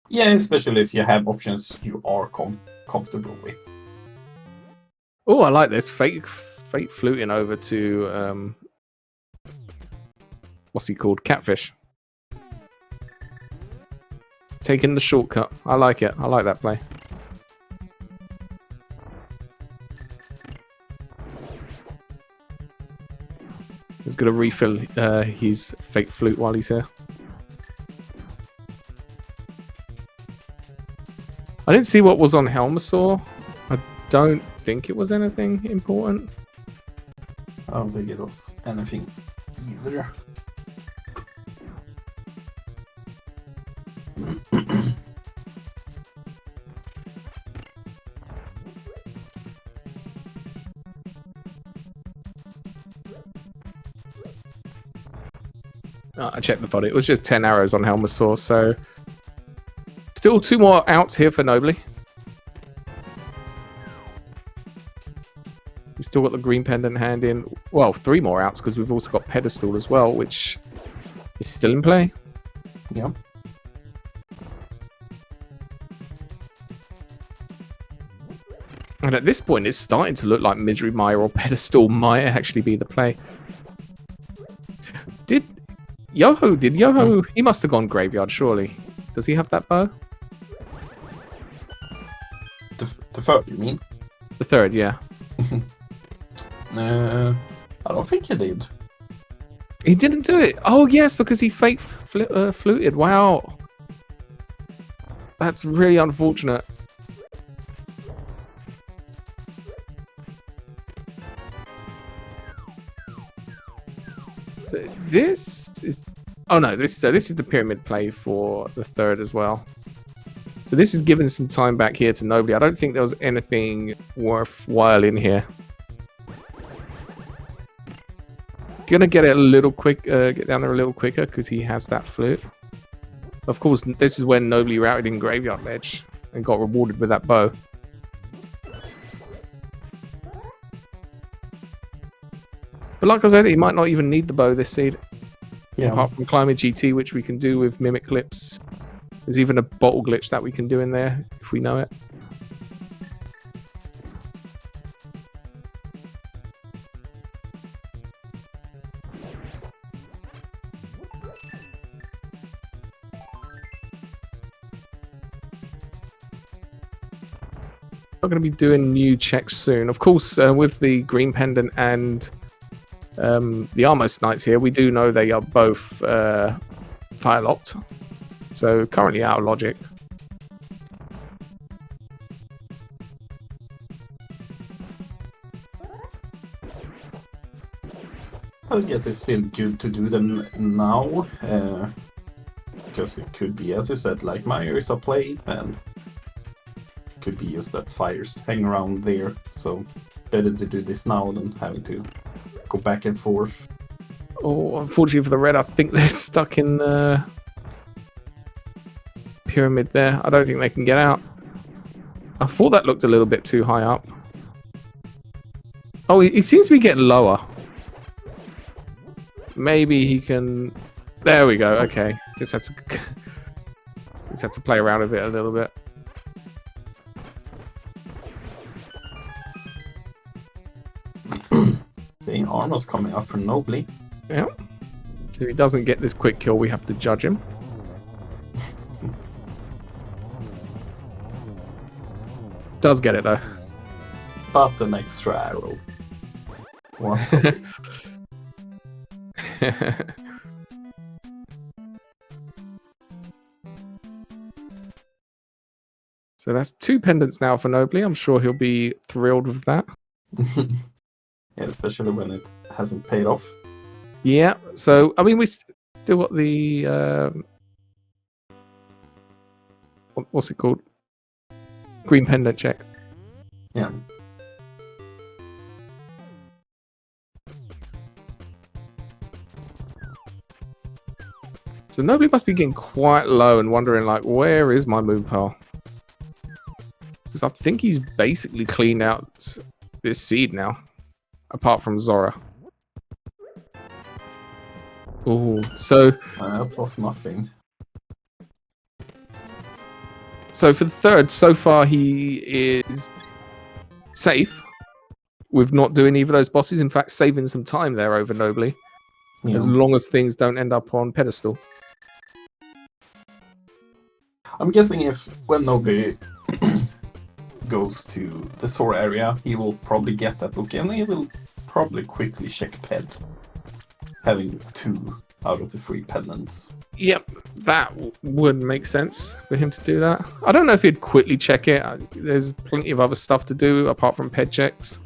Yeah, especially if you have options you are comfortable with. Oh, I like this. Fate fluting over to what's he called? Catfish. Taking the shortcut. I like it. I like that play. He's going to refill his fake flute while he's here. I didn't see what was on Helmasaur. I don't think it was anything important. I don't think it was anything either. I checked the body. It was just 10 arrows on Helmasaur, so still 2 more outs here for Nobly. We've still got the green pendant hand in. Well, 3 more outs because we've also got pedestal as well, which is still in play. Yeah. And at this point, it's starting to look like Misery Mire or pedestal might actually be the play. Did Yoho, he must have gone graveyard, surely. Does he have that bow? The third, you mean? The third, yeah. I don't think he did. He didn't do it. Oh, yes, because he fake fluted. Wow. That's really unfortunate. So this is... Oh, no. This is the pyramid play for the third as well. So this is giving some time back here to Nobly. I don't think there was anything worthwhile in here. Gonna get it a little quick, get down there a little quicker because he has that flute. Of course, this is when Nobly routed in Graveyard Ledge and got rewarded with that bow. But like I said, he might not even need the bow this seed. Yeah. Apart from climbing GT, which we can do with Mimic Clips. There's even a bottle glitch that we can do in there if we know it. We're going to be doing new checks soon. Of course, with the green pendant and the Armos Knights here, we do know they are both fire locked. So currently out of logic. I guess it's still good to do them now, because it could be, as you said, like my areas are played, and could be just that fires hang around there. So better to do this now than having to go back and forth. Oh, unfortunately for the red, I think they're stuck in the pyramid there. I don't think they can get out. I thought that looked a little bit too high up. Oh, he seems to be getting lower. Maybe he can... There we go. Okay. Just had to play around with it a little bit. The armor's coming up for Nobly. Yeah. So if he doesn't get this quick kill, we have to judge him. Does get it though. But an extra arrow. What a waste. So that's 2 pendants now for Nobly. I'm sure he'll be thrilled with that. Yeah, especially when it hasn't paid off. Yeah. So I mean, we still got the what's it called? Green pendant check. Yeah. So Nobly must be getting quite low and wondering, like, where is my moon pearl? Because I think he's basically cleaned out this seed now, apart from Zora. Oh, so Plus nothing. So for the third, so far he is safe with not doing either of those bosses. In fact, saving some time there over Nobly, as long as things don't end up on pedestal. I'm guessing if when Nobly goes to the Zora area, he will probably get that book, and he will probably quickly check Ped, having 2 out of the 3 pendants. Yep, that would make sense for him to do that. I don't know if he'd quickly check it. There's plenty of other stuff to do apart from Ped checks.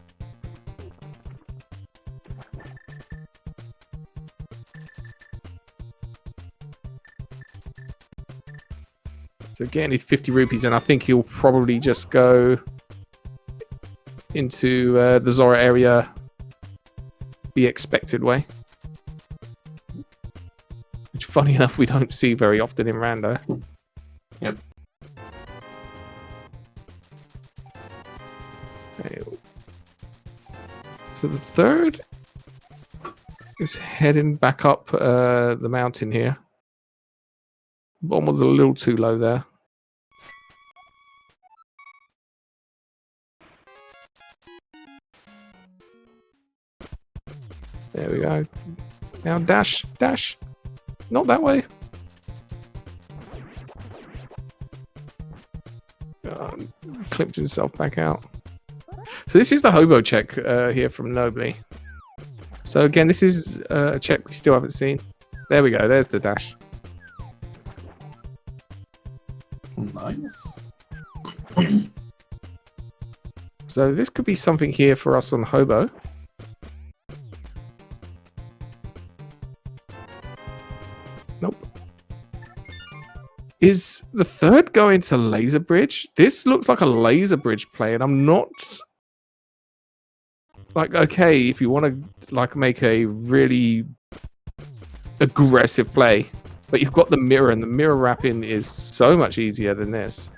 So again, he's 50 rupees, and I think he'll probably just go into the Zora area the expected way. Which, funny enough, we don't see very often in Rando. Yep. Okay. So the third is heading back up the mountain here. Bottom was a little too low there. There we go. Now dash, dash. Not that way. Clipped himself back out. So this is the hobo check here from Nobly. So again, this is a check we still haven't seen. There we go. There's the dash. Nice. So this could be something here for us on hobo. Nope. Is the third going to laser bridge? This looks like a laser bridge play, and I'm not like, okay, if you want to like make a really aggressive play, but you've got the mirror, and the mirror wrapping is so much easier than this.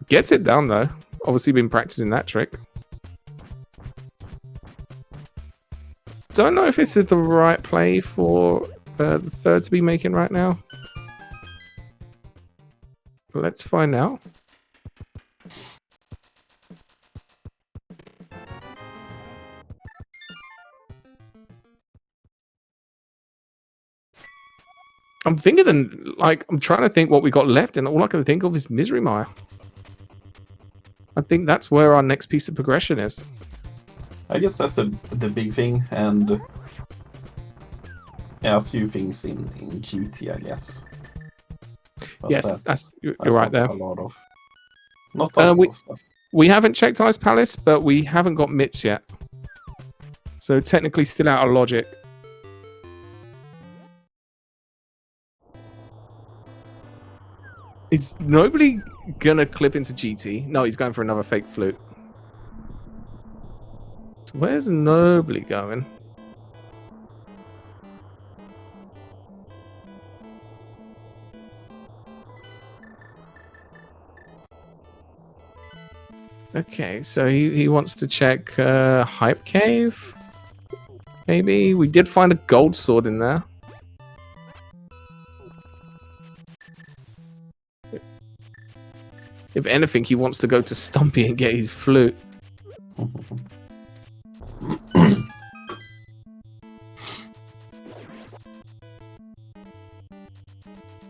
Gets it done though. Obviously been practicing that trick. Don't know if it's the right play for the third to be making right now. But let's find out. I'm thinking, I'm trying to think what we got left, and all I can think of is Misery Mire. I think that's where our next piece of progression is. I guess that's the big thing, and yeah, a few things in GT, I guess. But yes, you're right there. A lot of, not a lot of stuff. We haven't checked Ice Palace, but we haven't got Mitts yet. So technically still out of logic. Is nobly gonna clip into GT? No, he's going for another fake flute. So where's nobly going? Okay, so he wants to check Hype Cave. Maybe. We did find a gold sword in there. If anything, he wants to go to Stumpy and get his flute.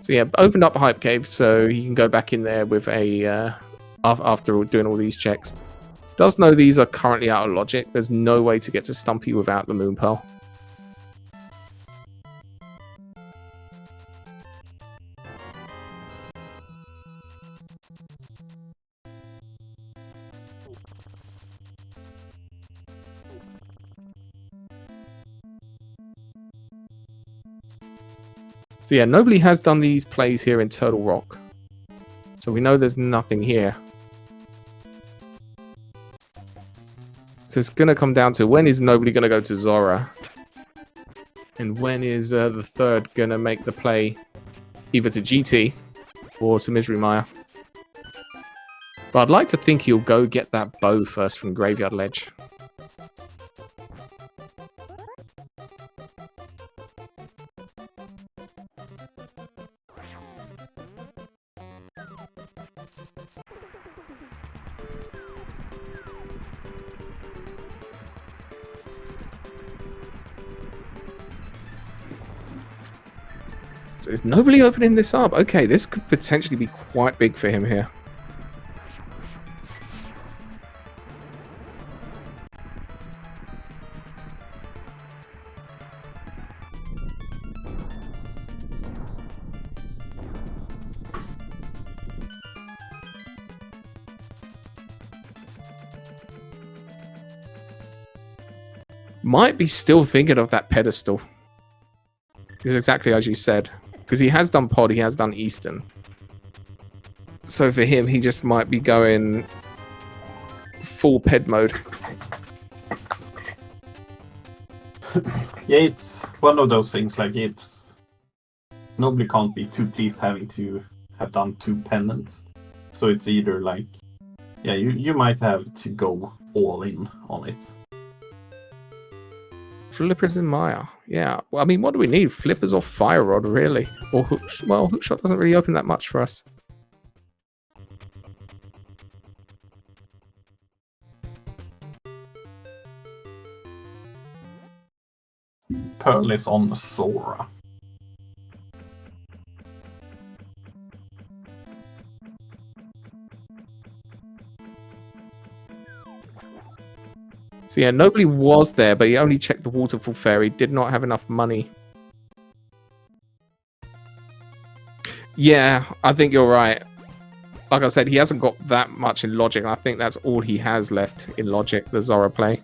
So yeah, opened up Hype Cave so he can go back in there with a after doing all these checks. Does know these are currently out of logic. There's no way to get to Stumpy without the Moon Pearl. So yeah, nobly has done these plays here in Turtle Rock. So we know there's nothing here. So it's going to come down to when is nobly going to go to Zora? And when is the third going to make the play either to GT or to Misery Maya? But I'd like to think he'll go get that bow first from Graveyard Ledge. So is nobly opening this up? Okay, this could potentially be quite big for him here. Might be still thinking of that pedestal. It's exactly as you said. Because he has done Pod, he has done Eastern. So for him, he just might be going full ped mode. Yeah, it's one of those things, like it's... Nobly can't be too pleased having to have done 2 pendants. So it's either like... Yeah, you might have to go all in on it. Flippers in Maya. Yeah. Well, I mean, what do we need? Flippers or Fire Rod, really? Or well, Hookshot doesn't really open that much for us. Pearl is on Zora. So yeah, nobly was there, but he only checked the Waterfall Fairy, did not have enough money. Yeah, I think you're right. Like I said, he hasn't got that much in Logic, and I think that's all he has left in Logic, the Zora play.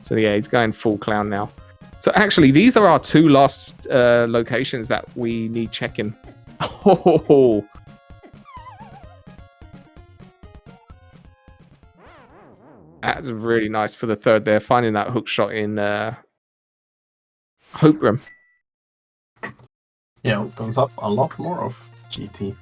So yeah, he's going full clown now. So actually, these are our 2 last locations that we need checking. Oh, that's really nice for the third there, finding that hook shot in Hope Room. Yeah, opens up a lot more of GT.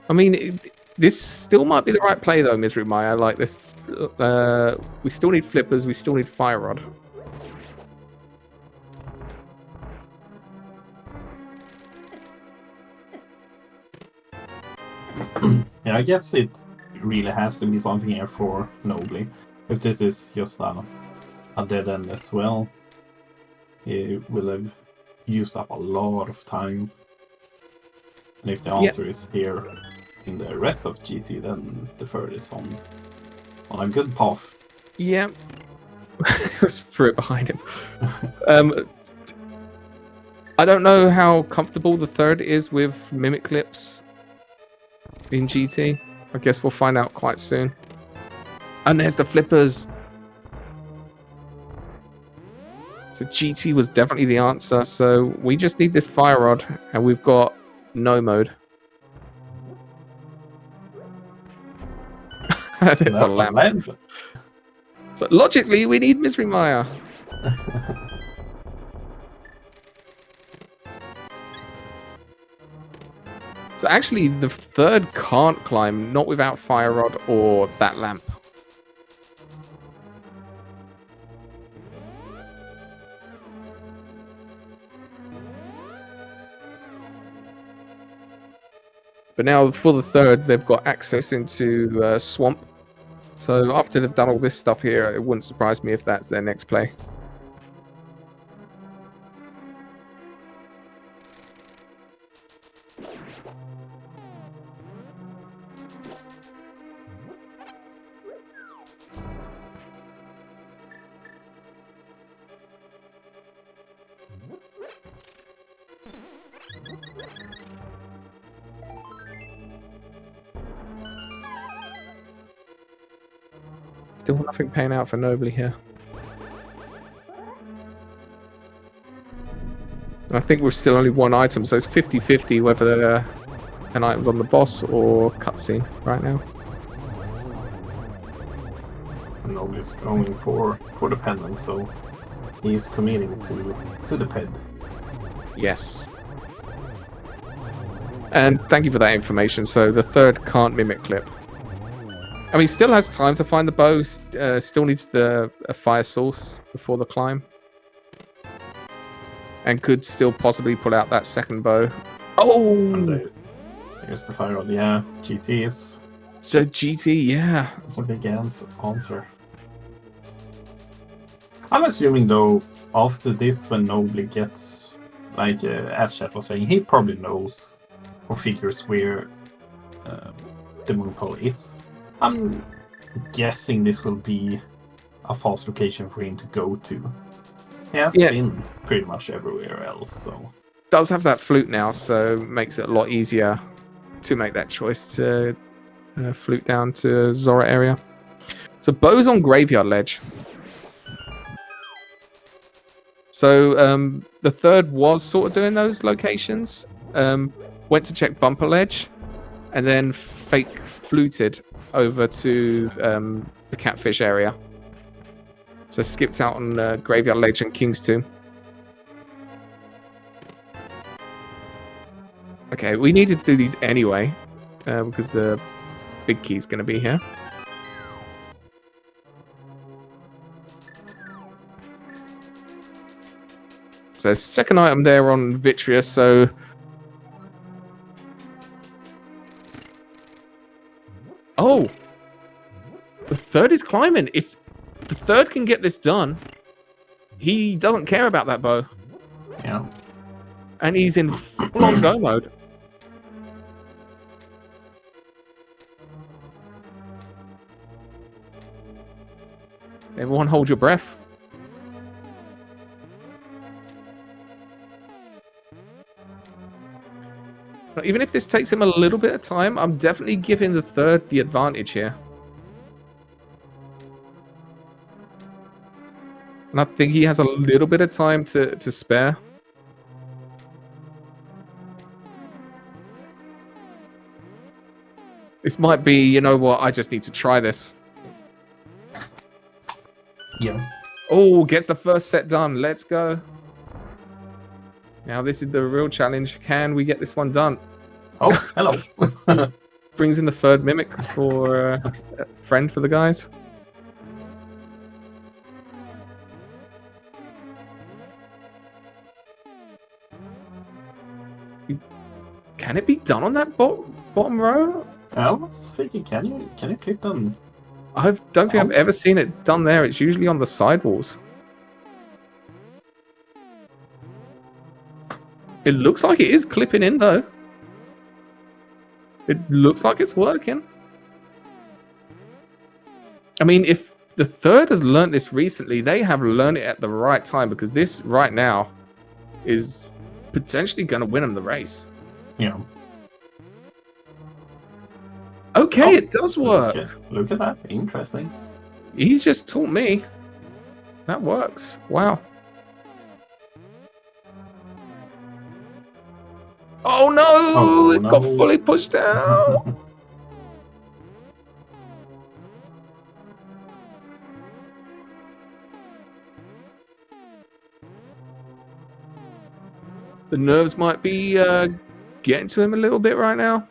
I mean, this still might be the right play though, Misery Maya. Like this, we still need flippers. We still need Fire Rod. I guess it really has to be something here for nobly. If this is just a dead end as well, it will have used up a lot of time. And if the answer is here in the rest of GT, then the third is on a good path. Yeah. Just threw it behind him. I don't know how comfortable the third is with mimic clips in GT. I guess we'll find out quite soon. And there's the flippers. So GT was definitely the answer. So we just need this fire rod, and we've got no mode. There's a lamp. So logically, we need Misery Maya. So actually, the third can't climb, not without fire rod or that lamp. But now for the third, they've got access into Swamp. So after they've done all this stuff here, it wouldn't surprise me if that's their next play. Still nothing paying out for Nobly here. I think we're still only one item, so it's 50-50 whether an item's on the boss or cutscene right now. Nobly's going for the pendant, so he's committing to the ped. Yes. And thank you for that information. So the third can't mimic clip. I mean, still has time to find the bow. Still needs a fire source before the climb. And could still possibly pull out that second bow. Oh! Here's the fire rod. Yeah, GT is... So GT, yeah. That's a big answer. I'm assuming, though, after this, when Nobly gets... Like, as Chat was saying, he probably knows or figures where the moon pole is. I'm guessing this will be a fast location for him to go to. He has been pretty much everywhere else, so... Does have that flute now, so makes it a lot easier to make that choice to flute down to Zora area. So bow's on Graveyard Ledge. So the third was sort of doing those locations. Went to check Bumper Ledge, and then fake fluted over to the Catfish area. So skipped out on Graveyard Ledge and King's Tomb. Okay, we needed to do these anyway, because the big key's going to be here. So second item there on Vitreous, so... Oh! The third is climbing. If the third can get this done, he doesn't care about that bow. Yeah. And he's in full-on go mode. Everyone hold your breath. Even if this takes him a little bit of time, I'm definitely giving the third the advantage here. And I think he has a little bit of time to spare. This might be, you know what, I just need to try this. Yeah. Oh, gets the first set done. Let's go. Now this is the real challenge. Can we get this one done? Oh, hello. Brings in the third mimic for a friend for the guys. Can it be done on that bottom row? I was thinking, can you clip them? I don't think I've ever seen it done there. It's usually on the sidewalls. It looks like it is clipping in, though. It looks like it's working. I mean, if the third has learned this recently, they have learned it at the right time, because this right now is potentially going to win them the race. Yeah. Okay, it does work. Look at that. Interesting. He's just taught me. That works. Wow. Oh no! It got fully pushed out. The nerves might be getting to him a little bit right now.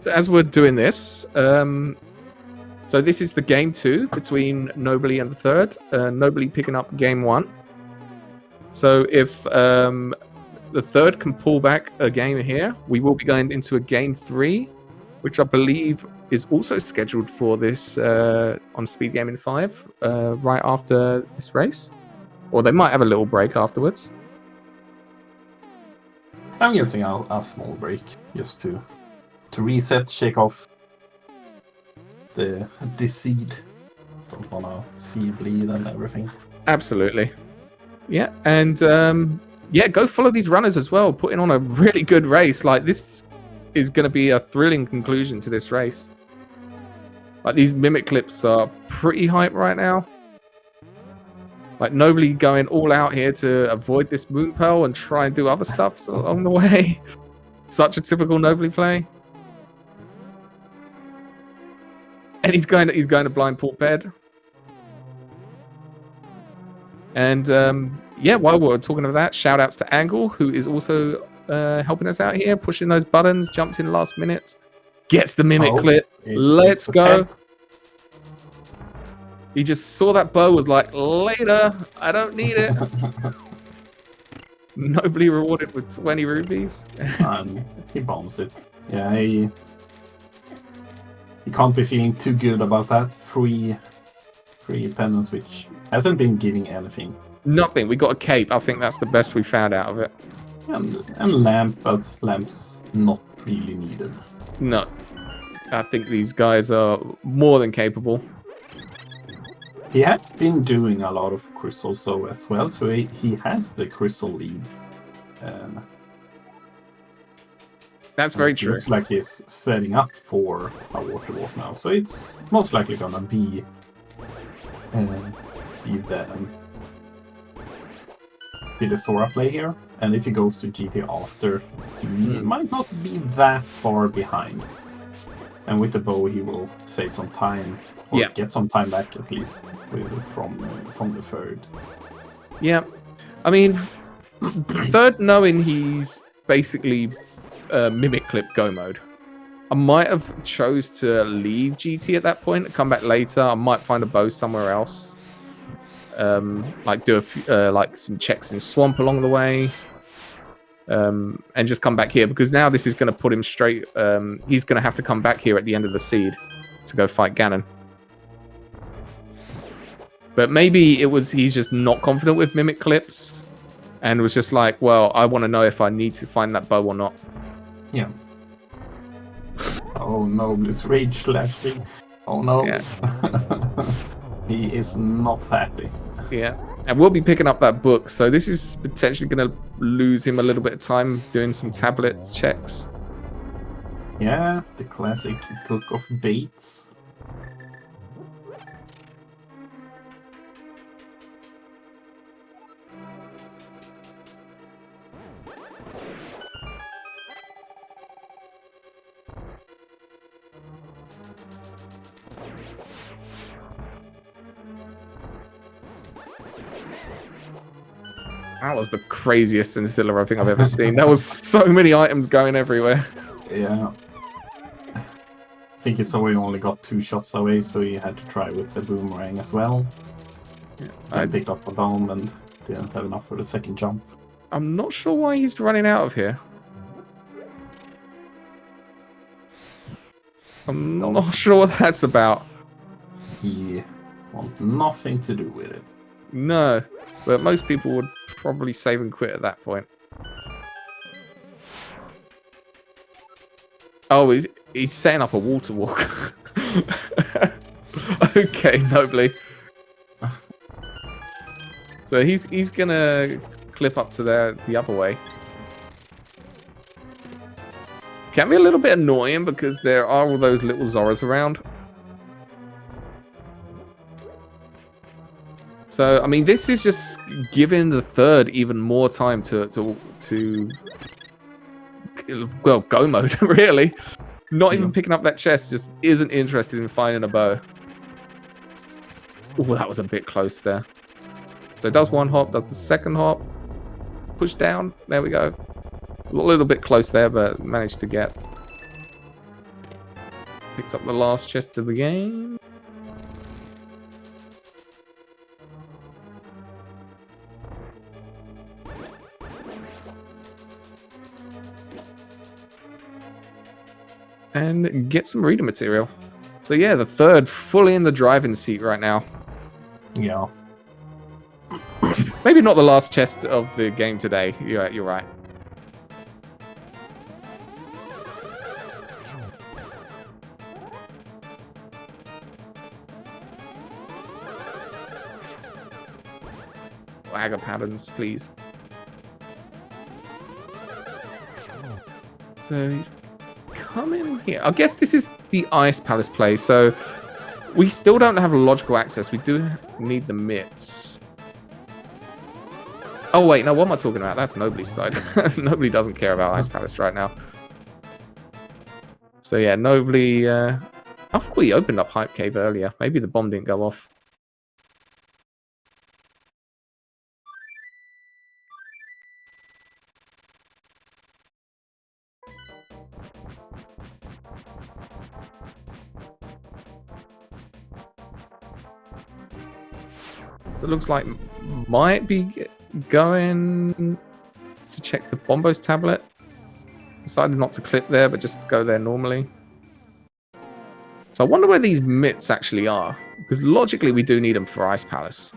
So as we're doing this, so this is the game 2 between Nobly and the third. Nobly picking up game 1. So if the third can pull back a game here, we will be going into a game 3, which I believe is also scheduled for this on SpeedGaming 5 right after this race. Or they might have a little break afterwards. I'm guessing a small break just to reset, shake off the seed. Don't wanna see bleed and everything. Absolutely. Yeah, and yeah, go follow these runners as well, putting on a really good race. Like, this is going to be a thrilling conclusion to this race. Like, these mimic clips are pretty hype right now. Like, nobly going all out here to avoid this moon pearl and try and do other stuff along the way. Such a typical nobly play. And he's going to blind port bed. And yeah, while we're talking about that, shout outs to Angle, who is also helping us out here, pushing those buttons, jumped in last minute, gets the mimic clip. Let's go. He just saw that bow, was like, later, I don't need it. Nobly rewarded with 20 rupees. He bombs it. Yeah, he can't be feeling too good about that. Free pendants, which hasn't been giving anything. Nothing. We got a cape. I think that's the best we found out of it. And lamp, but lamp's not really needed. No. I think these guys are more than capable. He has been doing a lot of crystals so as well, so he has the crystal lead. That's very true. Looks like he's setting up for a water walk now, so it's most likely gonna be the Sora play here. And if he goes to GT after, he might not be that far behind. And with the bow, he will save some time, or get some time back at least from the third. Yeah, I mean, third knowing he's basically mimic clip go mode. I might have chose to leave GT at that point and come back later. I might find a bow somewhere else. Like do a few, like some checks in Swamp along the way. And just come back here, because now this is going to put him straight. He's going to have to come back here at the end of the seed to go fight Ganon. But maybe he's just not confident with mimic clips and was just like, well, I want to know if I need to find that bow or not. Yeah. Oh no, this rage slashing. Oh no. Yeah. He is not happy. Yeah. And we'll be picking up that book, so this is potentially going to lose him a little bit of time doing some tablet checks. Yeah, the classic book of baits. That was the craziest Instiller I think I've ever seen. There was so many items going everywhere. Yeah. I think he saw he only got 2 shots away, so he had to try with the boomerang as well. Yeah, I picked up a bomb and didn't have enough for the second jump. I'm not sure why he's running out of here. I'm not sure what that's about. He wants nothing to do with it. No, but most people would probably save and quit at that point. Oh, he's setting up a water walk. Okay, nobly. So he's gonna clip up to the other way. Can be a little bit annoying because there are all those little Zoras around. So, I mean, this is just giving the third even more time to well, go mode, really. Not even picking up that chest, just isn't interested in finding a bow. Oh, that was a bit close there. So does one hop, does the second hop. Push down, there we go. A little bit close there, but managed to get. Picks up the last chest of the game. And get some reader material. So yeah, the third fully in the driving seat right now. Yeah. Maybe not the last chest of the game today. You're right. Wagger patterns, please. So he's coming here. I guess this is the Ice Palace place. So we still don't have logical access. We do need the mitts. Oh wait, no, what am I talking about? That's Nobly's side. Nobly doesn't care about Ice Palace right now. So yeah, Nobly. I thought we opened up Hype Cave earlier. Maybe the bomb didn't go off. So it looks like might be going to check the Bombo's tablet. Decided not to clip there, but just to go there normally. So I wonder where these mitts actually are. Because logically we do need them for Ice Palace.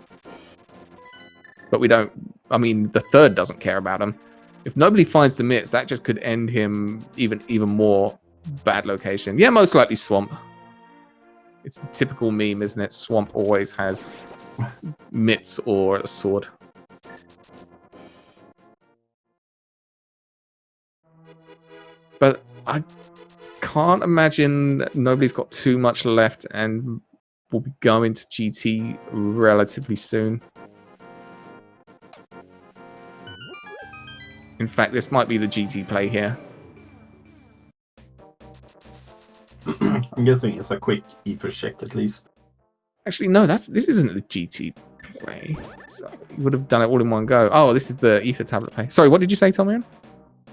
But we don't... I mean, the third doesn't care about them. If nobody finds the mitts, that just could end him even more bad location. Yeah, most likely Swamp. It's the typical meme, isn't it? Swamp always has mitts or a sword. But I can't imagine Nobody's got too much left and will be going to GT relatively soon. In fact, this might be the GT play here. I'm guessing it's a quick ether check at least. Actually, no, this isn't the GT play. So you would have done it all in one go. Oh, this is the ether tablet play. Sorry, what did you say, Tomian?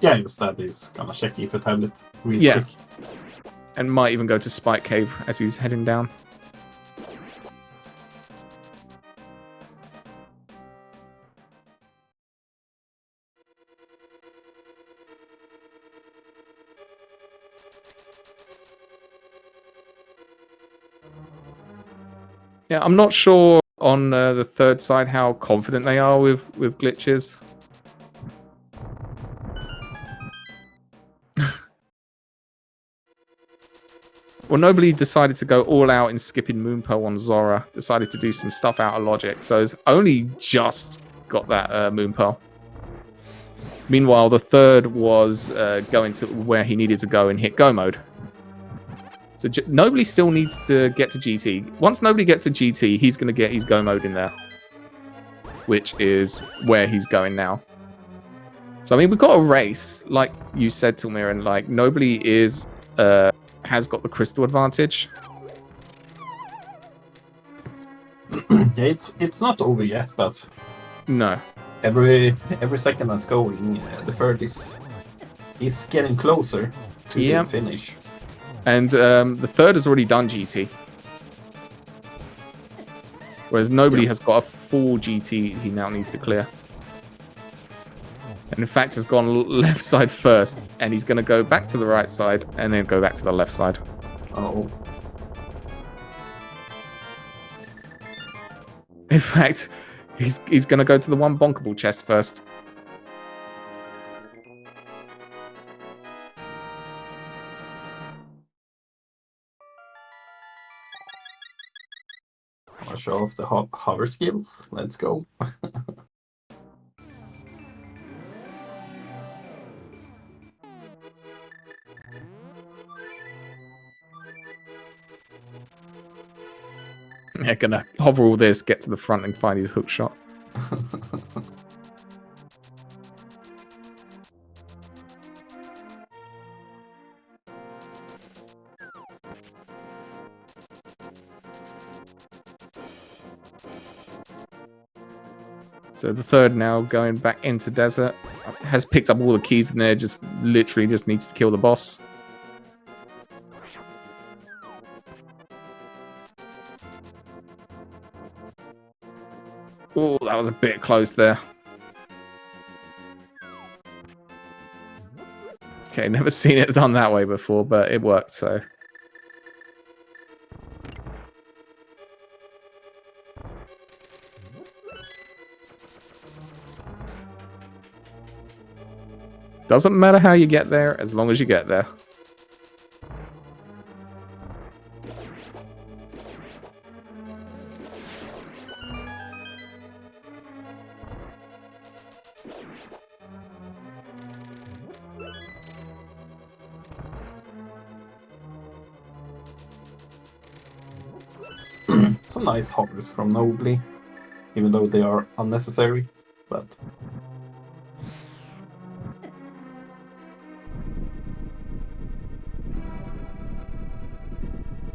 Yeah, just that he's gonna check ether tablet real quick. And might even go to Spike Cave as he's heading down. Yeah, I'm not sure on the third side how confident they are with glitches. Well, nobody decided to go all out in skipping Moonpearl on Zora. Decided to do some stuff out of logic. So it's only just got that Moonpearl. Meanwhile, the third was going to where he needed to go and hit go mode. So Nobly still needs to get to GT. Once Nobly gets to GT, he's going to get his go mode in there. Which is where he's going now. So, I mean, we've got a race. Like you said, Tilmiran, like, Nobly is... has got the crystal advantage. Yeah, it's not over yet, but no. Every second that's going, the third is getting closer. to the finish. And the third has already done GT. Whereas nobody has got a full GT he now needs to clear. And in fact has gone left side first, and he's going to go back to the right side and then go back to the left side. Oh. In fact, he's going to go to the one bonkable chest first. I'll show off the hover skills. Let's go. Yeah, gonna hover all this, get to the front and find his hook shot. So the third now going back into desert. Has picked up all the keys in there, just literally just needs to kill the boss. Oh, that was a bit close there. Okay, never seen it done that way before, but it worked, so. Doesn't matter how you get there, as long as you get there. Some nice hovers from Nobly, even though they are unnecessary, but...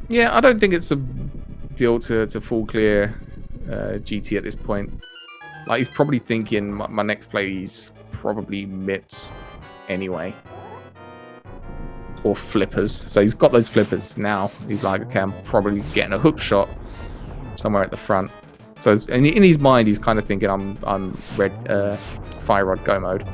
Yeah, I don't think it's a deal to full clear GT at this point. Like, he's probably thinking, my next play, he's probably mitts anyway. Or flippers. So he's got those flippers now. He's like, okay, I'm probably getting a hook shot somewhere at the front. So in his mind, he's kind of thinking, I'm red fire rod go mode.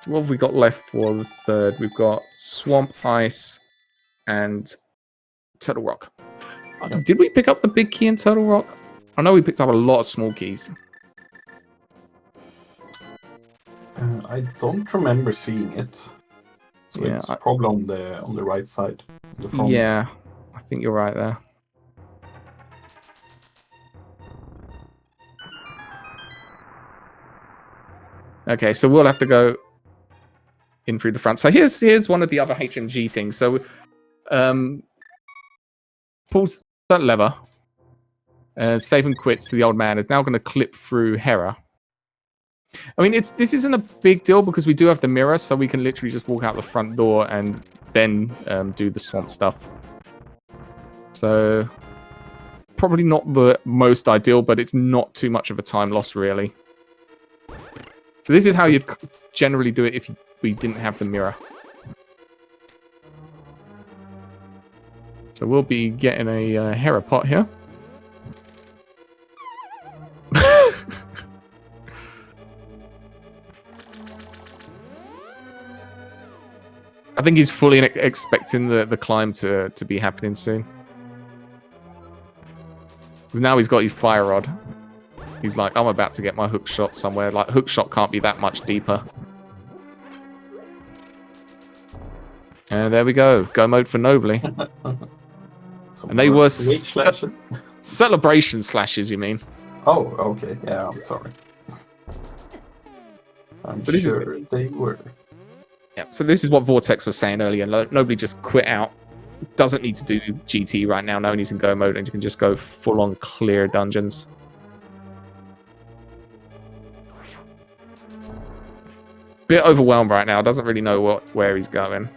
So what have we got left for the third? We've got Swamp, Ice, and Turtle Rock. Did we pick up the big key in Turtle Rock? I know we picked up a lot of small keys. I don't remember seeing it. So yeah, it's probably on the right side, on the front. Yeah, I think you're right there. Okay, so we'll have to go in through the front. So here's one of the other HMG things. So pulls that lever, save and quits to the old man. Is now going to clip through Hera. I mean, this isn't a big deal because we do have the mirror, so we can literally just walk out the front door and then do the swamp stuff. So probably not the most ideal, but it's not too much of a time loss, really. So this is how you'd generally do it if we didn't have the mirror. So we'll be getting a Hera pot here. I think he's fully expecting the climb to be happening soon. Because now he's got his fire rod. He's like, I'm about to get my hook shot somewhere. Like, hook shot can't be that much deeper. And there we go. Go mode for Nobly. And they were celebration slashes, you mean? Oh, okay. Yeah, I'm sorry. I'm so this sure they were. Yeah, so this is what Vortex was saying earlier. Nobly just quit out. Doesn't need to do GT right now. No one needs in go mode, and you can just go full-on clear dungeons. bit overwhelmed right now. Doesn't really know where he's going.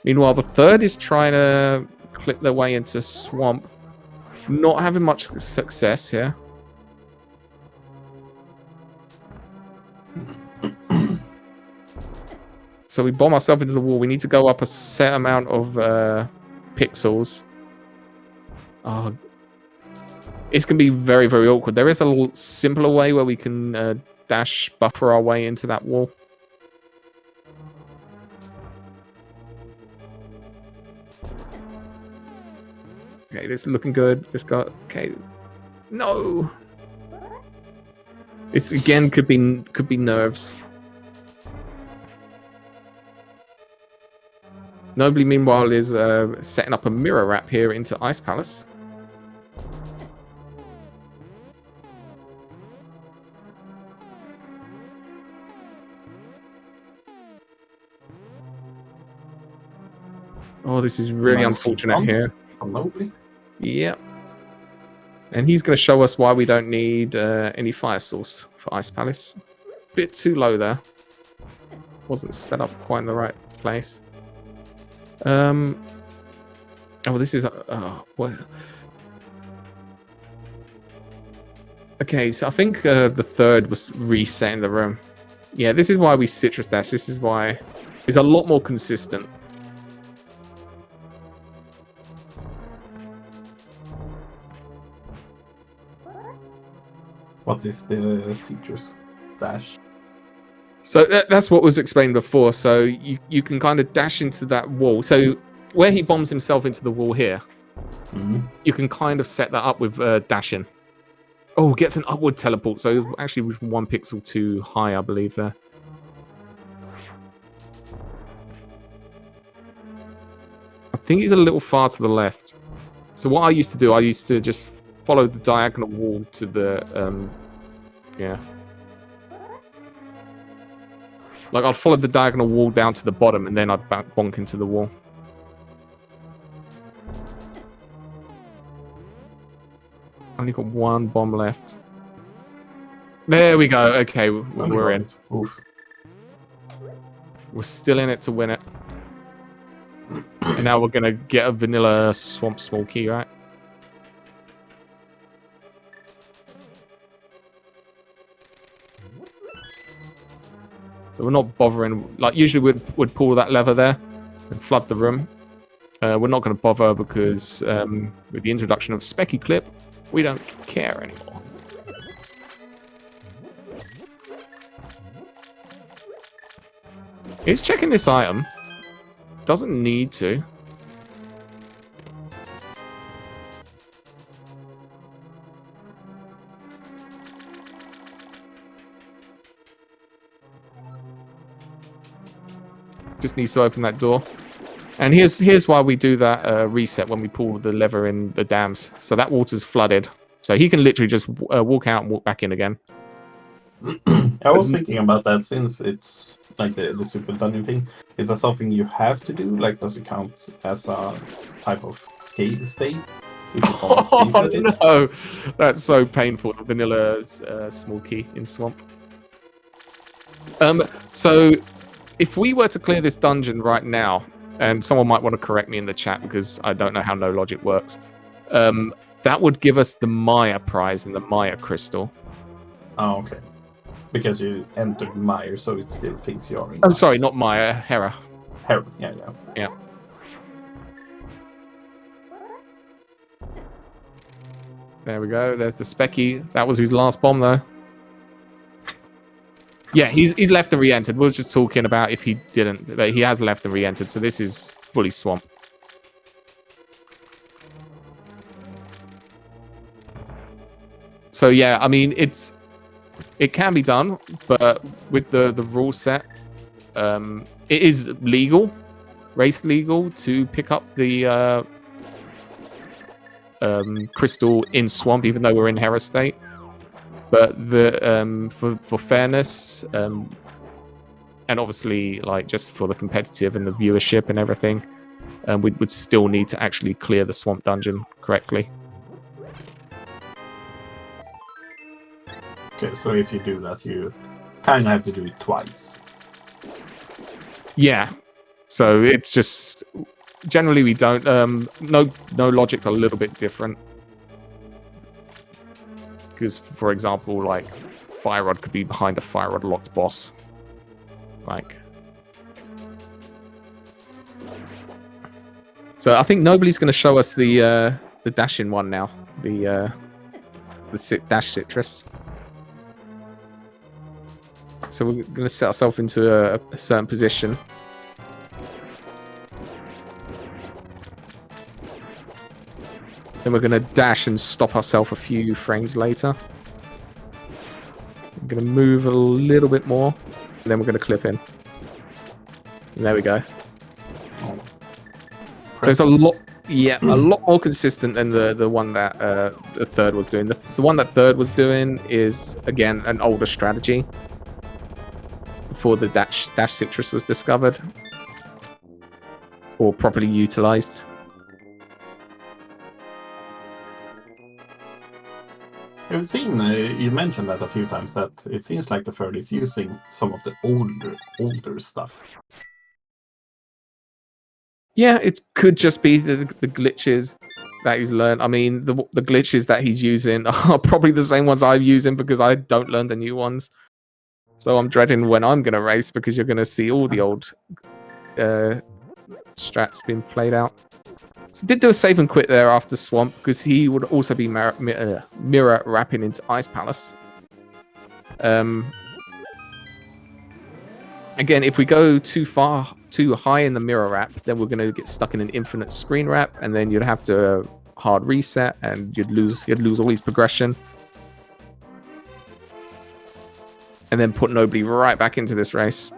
Meanwhile, the third is trying to clip their way into swamp. Not having much success here. So we bomb ourselves into the wall. We need to go up a set amount of pixels. Oh, it's going to be very, very awkward. There is a little simpler way where we can dash buffer our way into that wall. Okay, this is looking good. This got okay. No. This again could be nerves. Nobly, meanwhile, is setting up a mirror wrap here into Ice Palace. Oh, this is really unfortunate here. Nobly. Yeah. And he's going to show us why we don't need any fire source for Ice Palace. Bit too low there. Wasn't set up quite in the right place. Oh, this is... what? Okay, so I think the third was resetting the room. Yeah, this is why we citrus dash. This is why it's a lot more consistent. What is the citrus dash? So that's what was explained before. So you can kind of dash into that wall. So where he bombs himself into the wall here, you can kind of set that up with dashing. Oh, gets an upward teleport. So it was actually 1 pixel too high, I believe, there. I think he's a little far to the left. So what I used to do, I used to just follow the diagonal wall to the... yeah. Like, I'd follow the diagonal wall down to the bottom, and then I'd bonk into the wall. Only got 1 bomb left. There we go. Okay, we're in. Oof. We're still in it to win it. And now we're going to get a vanilla swamp small key, right? So we're not bothering. Like, usually we'd pull that lever there and flood the room. We're not going to bother because with the introduction of Specky Clip, we don't care anymore. He's checking this item. Doesn't need to. Just needs to open that door. And here's why we do that reset when we pull the lever in the dams. So that water's flooded. So he can literally just walk out and walk back in again. I was thinking about that since it's like the super dungeon thing. Is that something you have to do? Like, does it count as a type of cave state? Oh no, that's so painful. Vanilla's small key in swamp. So if we were to clear this dungeon right now, and someone might want to correct me in the chat because I don't know how no logic works, that would give us the Maya prize and the Maya crystal. Oh, okay. Because you entered Mire, so it still thinks you're in. I'm sorry, not Maya, Hera. Hera, yeah. Yeah. There we go. There's the Specky. That was his last bomb, though. Yeah, he's left and re-entered. We were just talking about if he didn't, but he has left and re-entered. So this is fully swamp. So yeah, I mean it can be done, but with the rule set, it is legal, race legal, to pick up the crystal in swamp, even though we're in Hera state. But the for fairness, and obviously like just for the competitive and the viewership and everything, we would still need to actually clear the swamp dungeon correctly. Okay, so if you do that, you kind of have to do it twice. Yeah. So it's just generally we don't. No logics are a little bit different. Because, for example, like Fire Rod could be behind a Fire Rod locked boss. Like. So I think Nobly's going to show us the dash-in one now. The dash citrus. So we're going to set ourselves into a certain position. Then we're going to dash and stop ourselves a few frames later. I'm going to move a little bit more. And then we're going to clip in. And there we go. So it's a lot, a lot more consistent than the one that the third was doing. The one that third was doing is, again, an older strategy. Before the dash citrus was discovered. Or properly utilized. I've seen, you mentioned that a few times, that it seems like the third is using some of the older stuff. Yeah, it could just be the glitches that he's learned. I mean, the glitches that he's using are probably the same ones I'm using because I don't learn the new ones. So I'm dreading when I'm going to race because you're going to see all the old strats being played out. So did do a save and quit there after Swamp because he would also be mirror wrapping into Ice Palace. Again, if we go too high in the mirror wrap, then we're going to get stuck in an infinite screen wrap, and then you'd have to hard reset, and you'd lose all his progression, and then put Nobly right back into this race.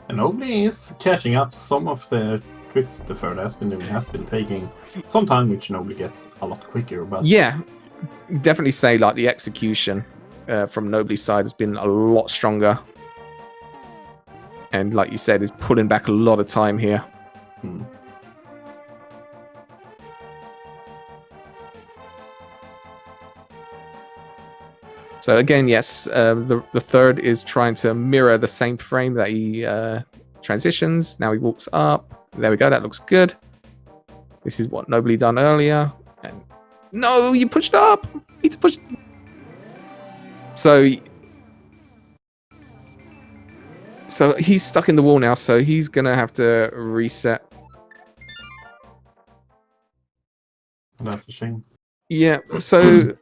And Nobly is catching up. Some of the tricks the third has been doing has been taking some time, which Nobly gets a lot quicker. But yeah, definitely say like the execution from Nobly's side has been a lot stronger. And like you said, is pulling back a lot of time here. So again, yes, the third is trying to mirror the same frame that he transitions. Now he walks up. There we go. That looks good. This is what Nobly done earlier. And no, you pushed up. You need to push. So he's stuck in the wall now, so he's going to have to reset. That's a shame. Yeah, so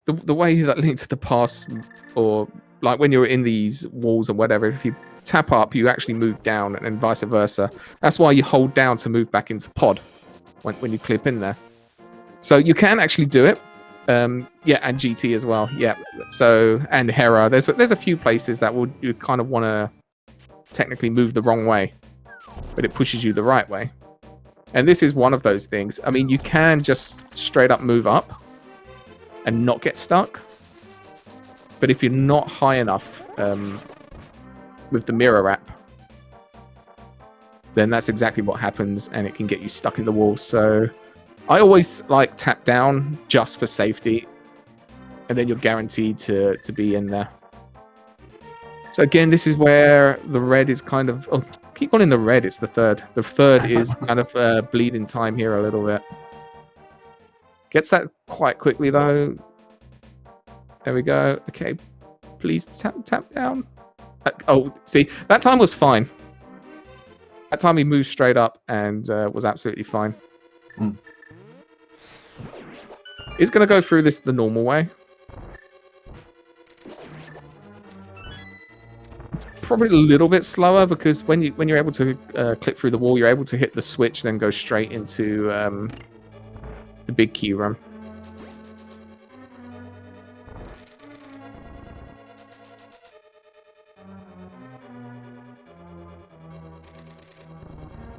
the way that Link to the Past, or like when you're in these walls or whatever, if you tap up, you actually move down, and vice versa. That's why you hold down to move back into pod when you clip in there. So you can actually do it. Yeah, and GT as well. Yeah. So, and Hera. There's a few places that you kind of want to technically move the wrong way, but it pushes you the right way. And this is one of those things. I mean, you can just straight up move up and not get stuck. But if you're not high enough with the mirror wrap, then that's exactly what happens, and it can get you stuck in the wall. So I always like tap down just for safety, and then you're guaranteed to be in there. So again, this is where the red is kind of... Oh, keep on in the red, it's the third. The third is kind of bleeding time here a little bit. Gets that quite quickly, though. There we go. Okay, please tap down. Oh, see, that time was fine. That time he moved straight up and was absolutely fine. He's going to go through this the normal way. It's probably a little bit slower because when you're able to clip through the wall, you're able to hit the switch, then go straight into the big queue run.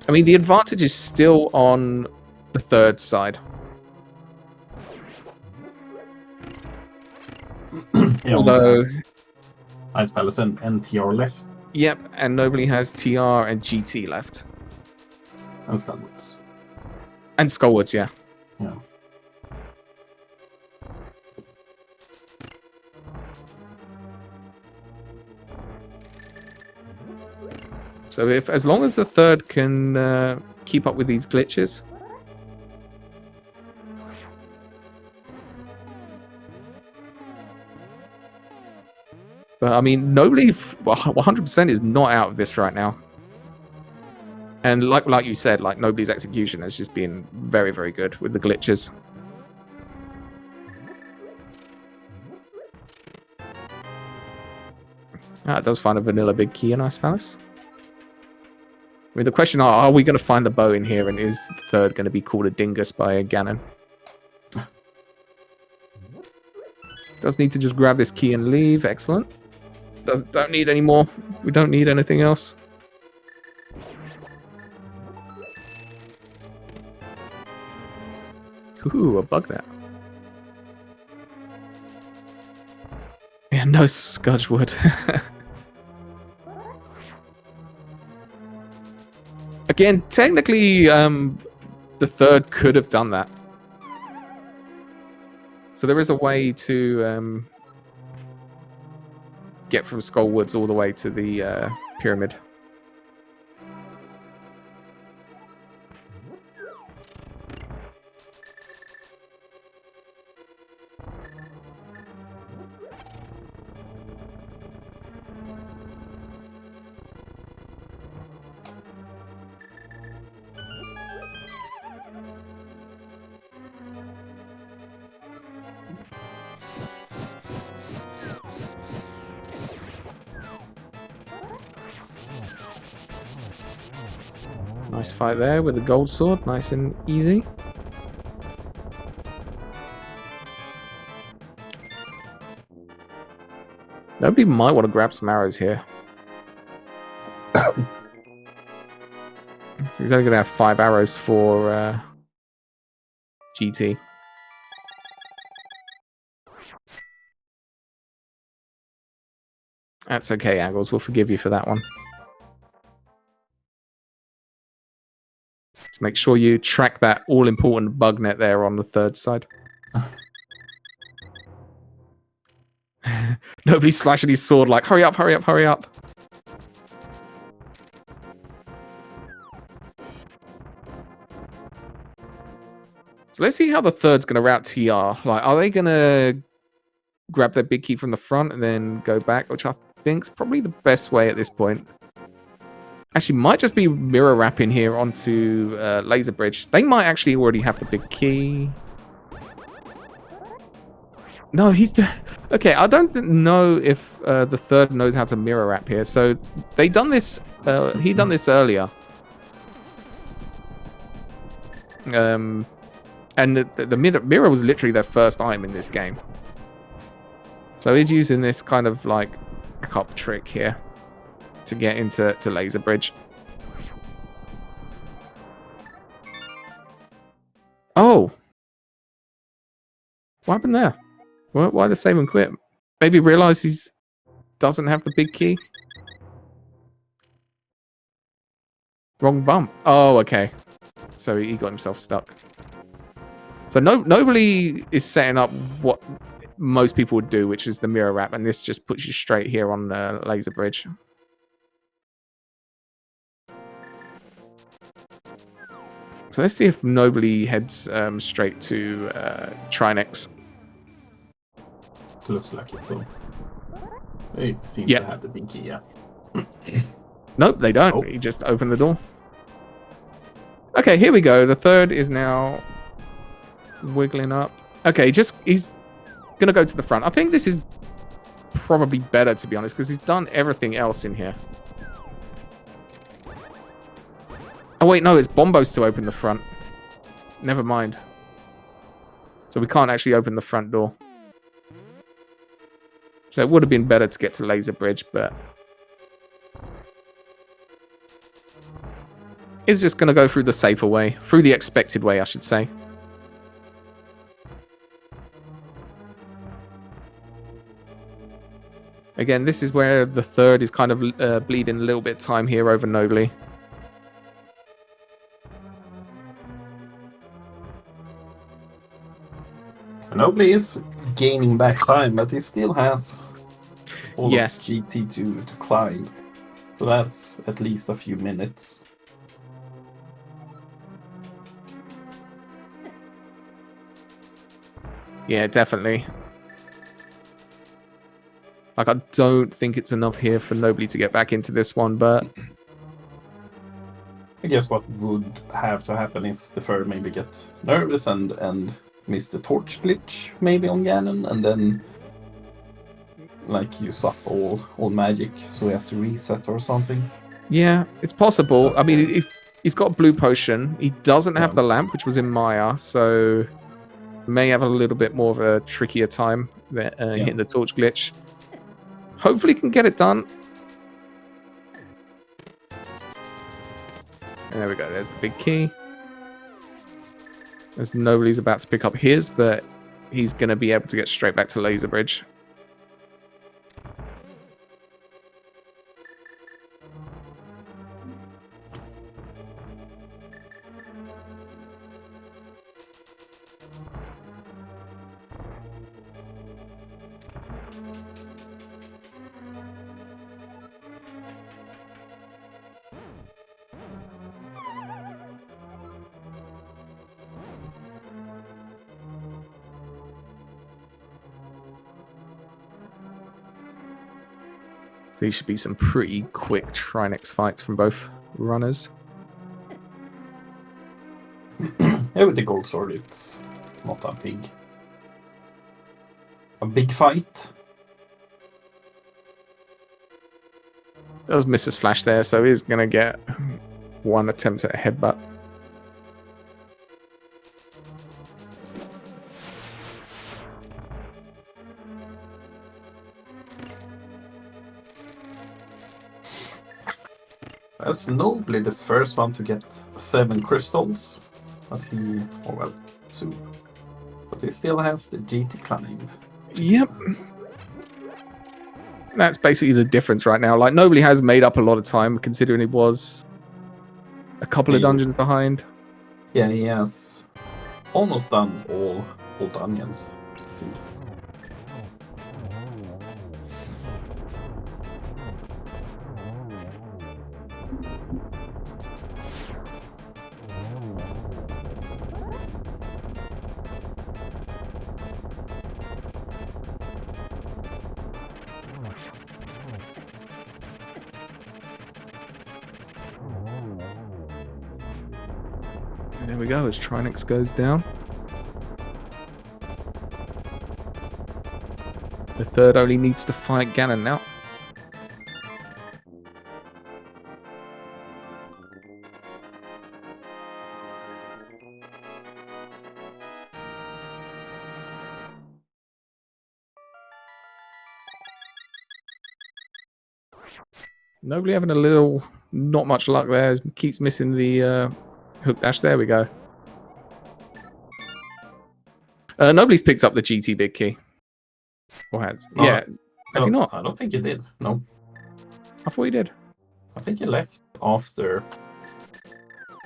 I mean, the advantage is still on the third side. Yeah, although Ice Palace and TR left. Yep, and Nobly has TR and GT left. And Skullwoods. And Skullwoods, yeah. Yeah. So as long as the third can keep up with these glitches. But I mean, nobly 100% is not out of this right now. And like you said, like Nobly's execution has just been very, very good with the glitches. It does find a vanilla big key in Ice Palace. I mean, the question are we going to find the bow in here, and is the third going to be called a dingus by Ganon? Does need to just grab this key and leave. Excellent. Don't need any more. We don't need anything else. Ooh, a bug net. Yeah, no Scudgewood. Again, technically, the third could have done that. So there is a way to get from Skullwoods all the way to the pyramid. Nice fight there with the gold sword, nice and easy. Nobody might want to grab some arrows here. He's only going to have 5 arrows for GT. That's okay, Angles. We'll forgive you for that one. Make sure you track that all-important bug net there on the third side. Nobody's slashing his sword like, hurry up, hurry up, hurry up. So let's see how the third's going to route TR. Like, are they going to grab their big key from the front and then go back, which I think is probably the best way at this point. Actually, might just be mirror wrapping here onto Laser Bridge. They might actually already have the big key. No, he's... Okay, I don't know if the third knows how to mirror wrap here. So they done this... he done this earlier. And the mirror was literally their first item in this game. So he's using this kind of like backup trick here to get into Laser Bridge. Oh! What happened there? Why the save and quit? Maybe realize he doesn't have the big key? Wrong bump. Oh, okay. So he got himself stuck. So nobly is setting up what most people would do, which is the mirror wrap, and this just puts you straight here on Laser Bridge. So let's see if nobly heads straight to Trinex. Looks like it, so they seem to have the big key, yeah. Nope, they don't. Oh. He just opened the door. Okay, here we go. The third is now wiggling up. Okay, he's gonna go to the front. I think this is probably better, to be honest, because he's done everything else in here. Oh wait, no, it's Bombos to open the front. Never mind. So we can't actually open the front door. So it would have been better to get to Laser Bridge, but it's just going to go through the safer way. Through the expected way, I should say. Again, this is where the third is kind of bleeding a little bit of time here over nobly. Nobly is gaining back time, but he still has all Yes. of GT to climb. So that's at least a few minutes. Yeah, definitely. Like, I don't think it's enough here for Nobly to get back into this one, but... I guess what would have to happen is the Third maybe get nervous and miss the torch glitch maybe on Ganon, and then like use up all magic so he has to reset or something. Yeah, it's possible. But, I mean, he's got a blue potion. He doesn't have Yeah. the lamp, which was in Maya, so may have a little bit more of a trickier time hitting the torch glitch. Hopefully can get it done. And there we go. There's the big key. As Nobly's about to pick up his, but he's going to be able to get straight back to Laser Bridge. These should be some pretty quick Trinex fights from both runners. Yeah, with the gold sword, it's not a big fight. Does miss a slash there, so he's going to get one attempt at a headbutt. That's Nobly the first one to get 7 crystals, but soon. But he still has the GT climb. Yep. That's basically the difference right now. Like, Nobly has made up a lot of time, considering he was a couple of dungeons behind. Yeah, he has almost done all dungeons. Let's see. And there we go, as Trinex goes down. The third only needs to fight Ganon now. Nobly having a little, not much luck there. Keeps missing the hook dash. There we go. Nobly's picked up the GT big key. Or has? No, yeah. Has he not? I don't think he did. No. I thought he did. I think he left after.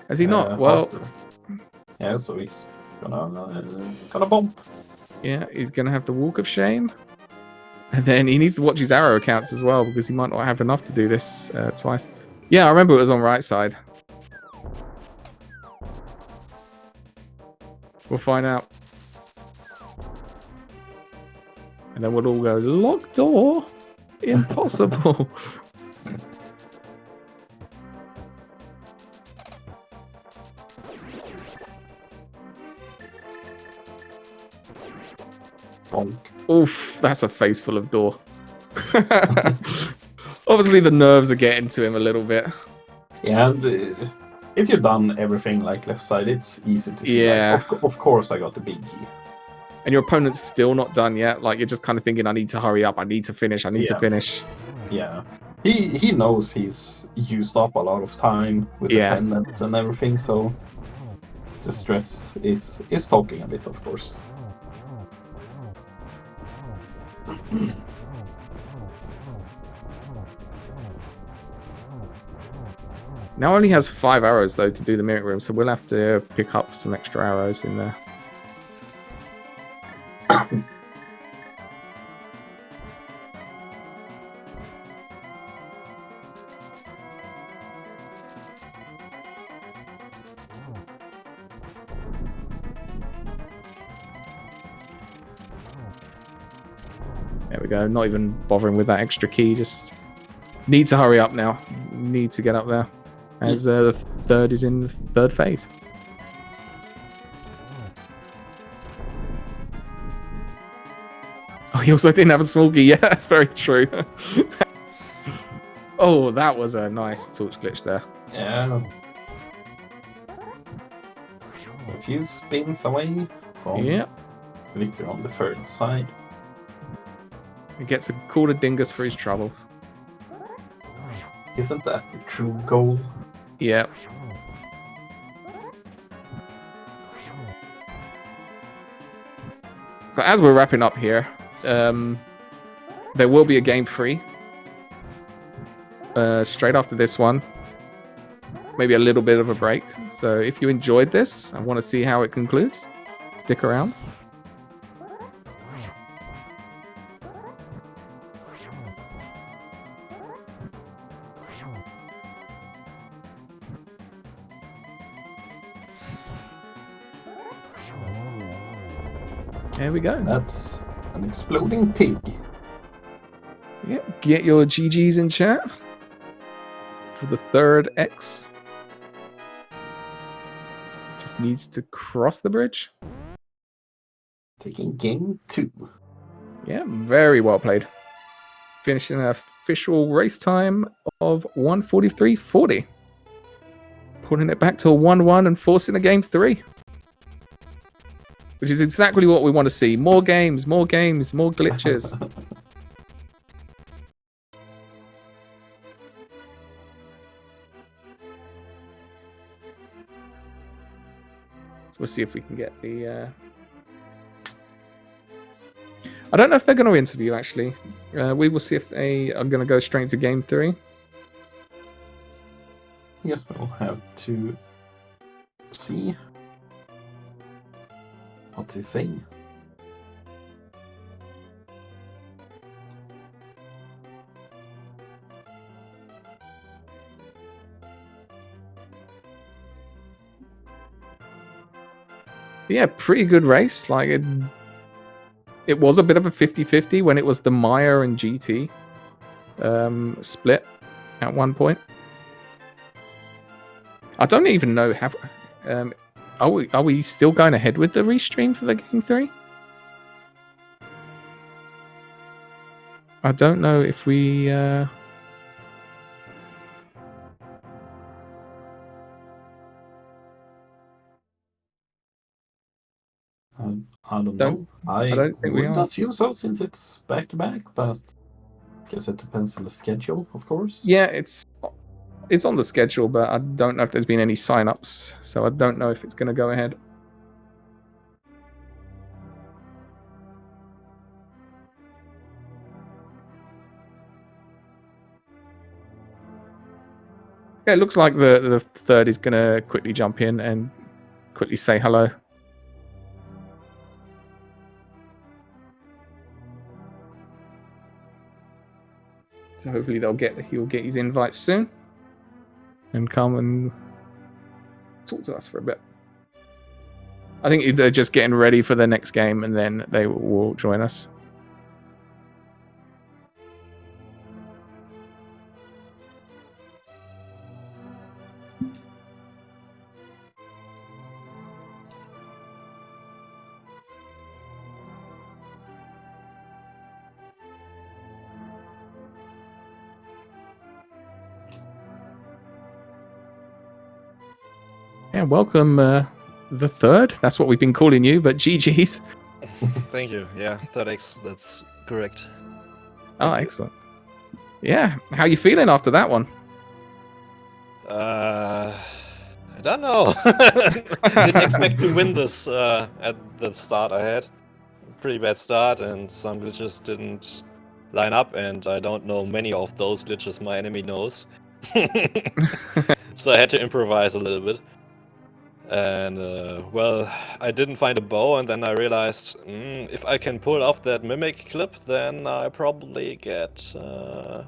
Has he not? Well. After. Yeah, so he's gonna bump. Yeah, he's gonna have the walk of shame. And then he needs to watch his arrow accounts as well, because he might not have enough to do this twice. Yeah, I remember it was on right side. We'll find out. And then we'll all go, locked door? Impossible. Bonk. Oof, that's a face full of door. Obviously, the nerves are getting to him a little bit. Yeah, and if you've done everything like left side, it's easy to see. Yeah. Like, of course, I got the big key. And your opponent's still not done yet. Like, you're just kind of thinking, I need to hurry up. I need to finish. I need to finish. Yeah. He knows he's used up a lot of time with the pendants and everything, so the stress is talking a bit, of course. Now only has 5 arrows, though, to do the Mimic Room, so we'll have to pick up some extra arrows in there. There we go. Not even bothering with that extra key. Just need to hurry up now. Need to get up there. As the third is in the third phase. Oh, he also didn't have a small key. Yeah, that's very true. Oh, that was a nice torch glitch there. Yeah. A few spins away from Victor on the third side. He gets a quarter dingus for his troubles. Isn't that the true goal? Yeah. So as we're wrapping up here, there will be a game 3 straight after this one. Maybe a little bit of a break. So if you enjoyed this and want to see how it concludes, stick around. There we go. That's an exploding pig. Yep, get your GGs in chat for the 3rd X. Just needs to cross the bridge. Taking game 2. Yeah, very well played. Finishing an official race time of 1:43.40. Putting it back to a 1-1 and forcing a game 3. Which is exactly what we want to see. More games, more glitches. So we'll see if we can get the... I don't know if they're going to interview, actually. We will see if they are going to go straight into game 3. Yes, we'll have to see what they say. Yeah, pretty good race. Like it was a bit of a 50-50 when it was the Maya and GT split at one point. I don't even know are we still going ahead with the restream for the game 3? I don't know if we I don't know. I don't think we would are. assume so since it's back to back, but I guess it depends on the schedule, of course. Yeah, it's on the schedule, but I don't know if there's been any sign-ups, so I don't know if it's going to go ahead. Yeah, it looks like the third is going to quickly jump in and quickly say hello. So hopefully he'll get his invite soon and come and talk to us for a bit. I think they're just getting ready for the next game and then they will join us. Yeah, welcome, the third. That's what we've been calling you, but GG's. Thank you. Yeah, 3rDX, that's correct. Oh, excellent. Yeah, how you feeling after that one? I don't know. Didn't expect to win this at the start I had. Pretty bad start, and some glitches didn't line up, and I don't know many of those glitches my enemy knows. So I had to improvise a little bit. And, well, I didn't find a bow, and then I realized, if I can pull off that mimic clip, then I probably get to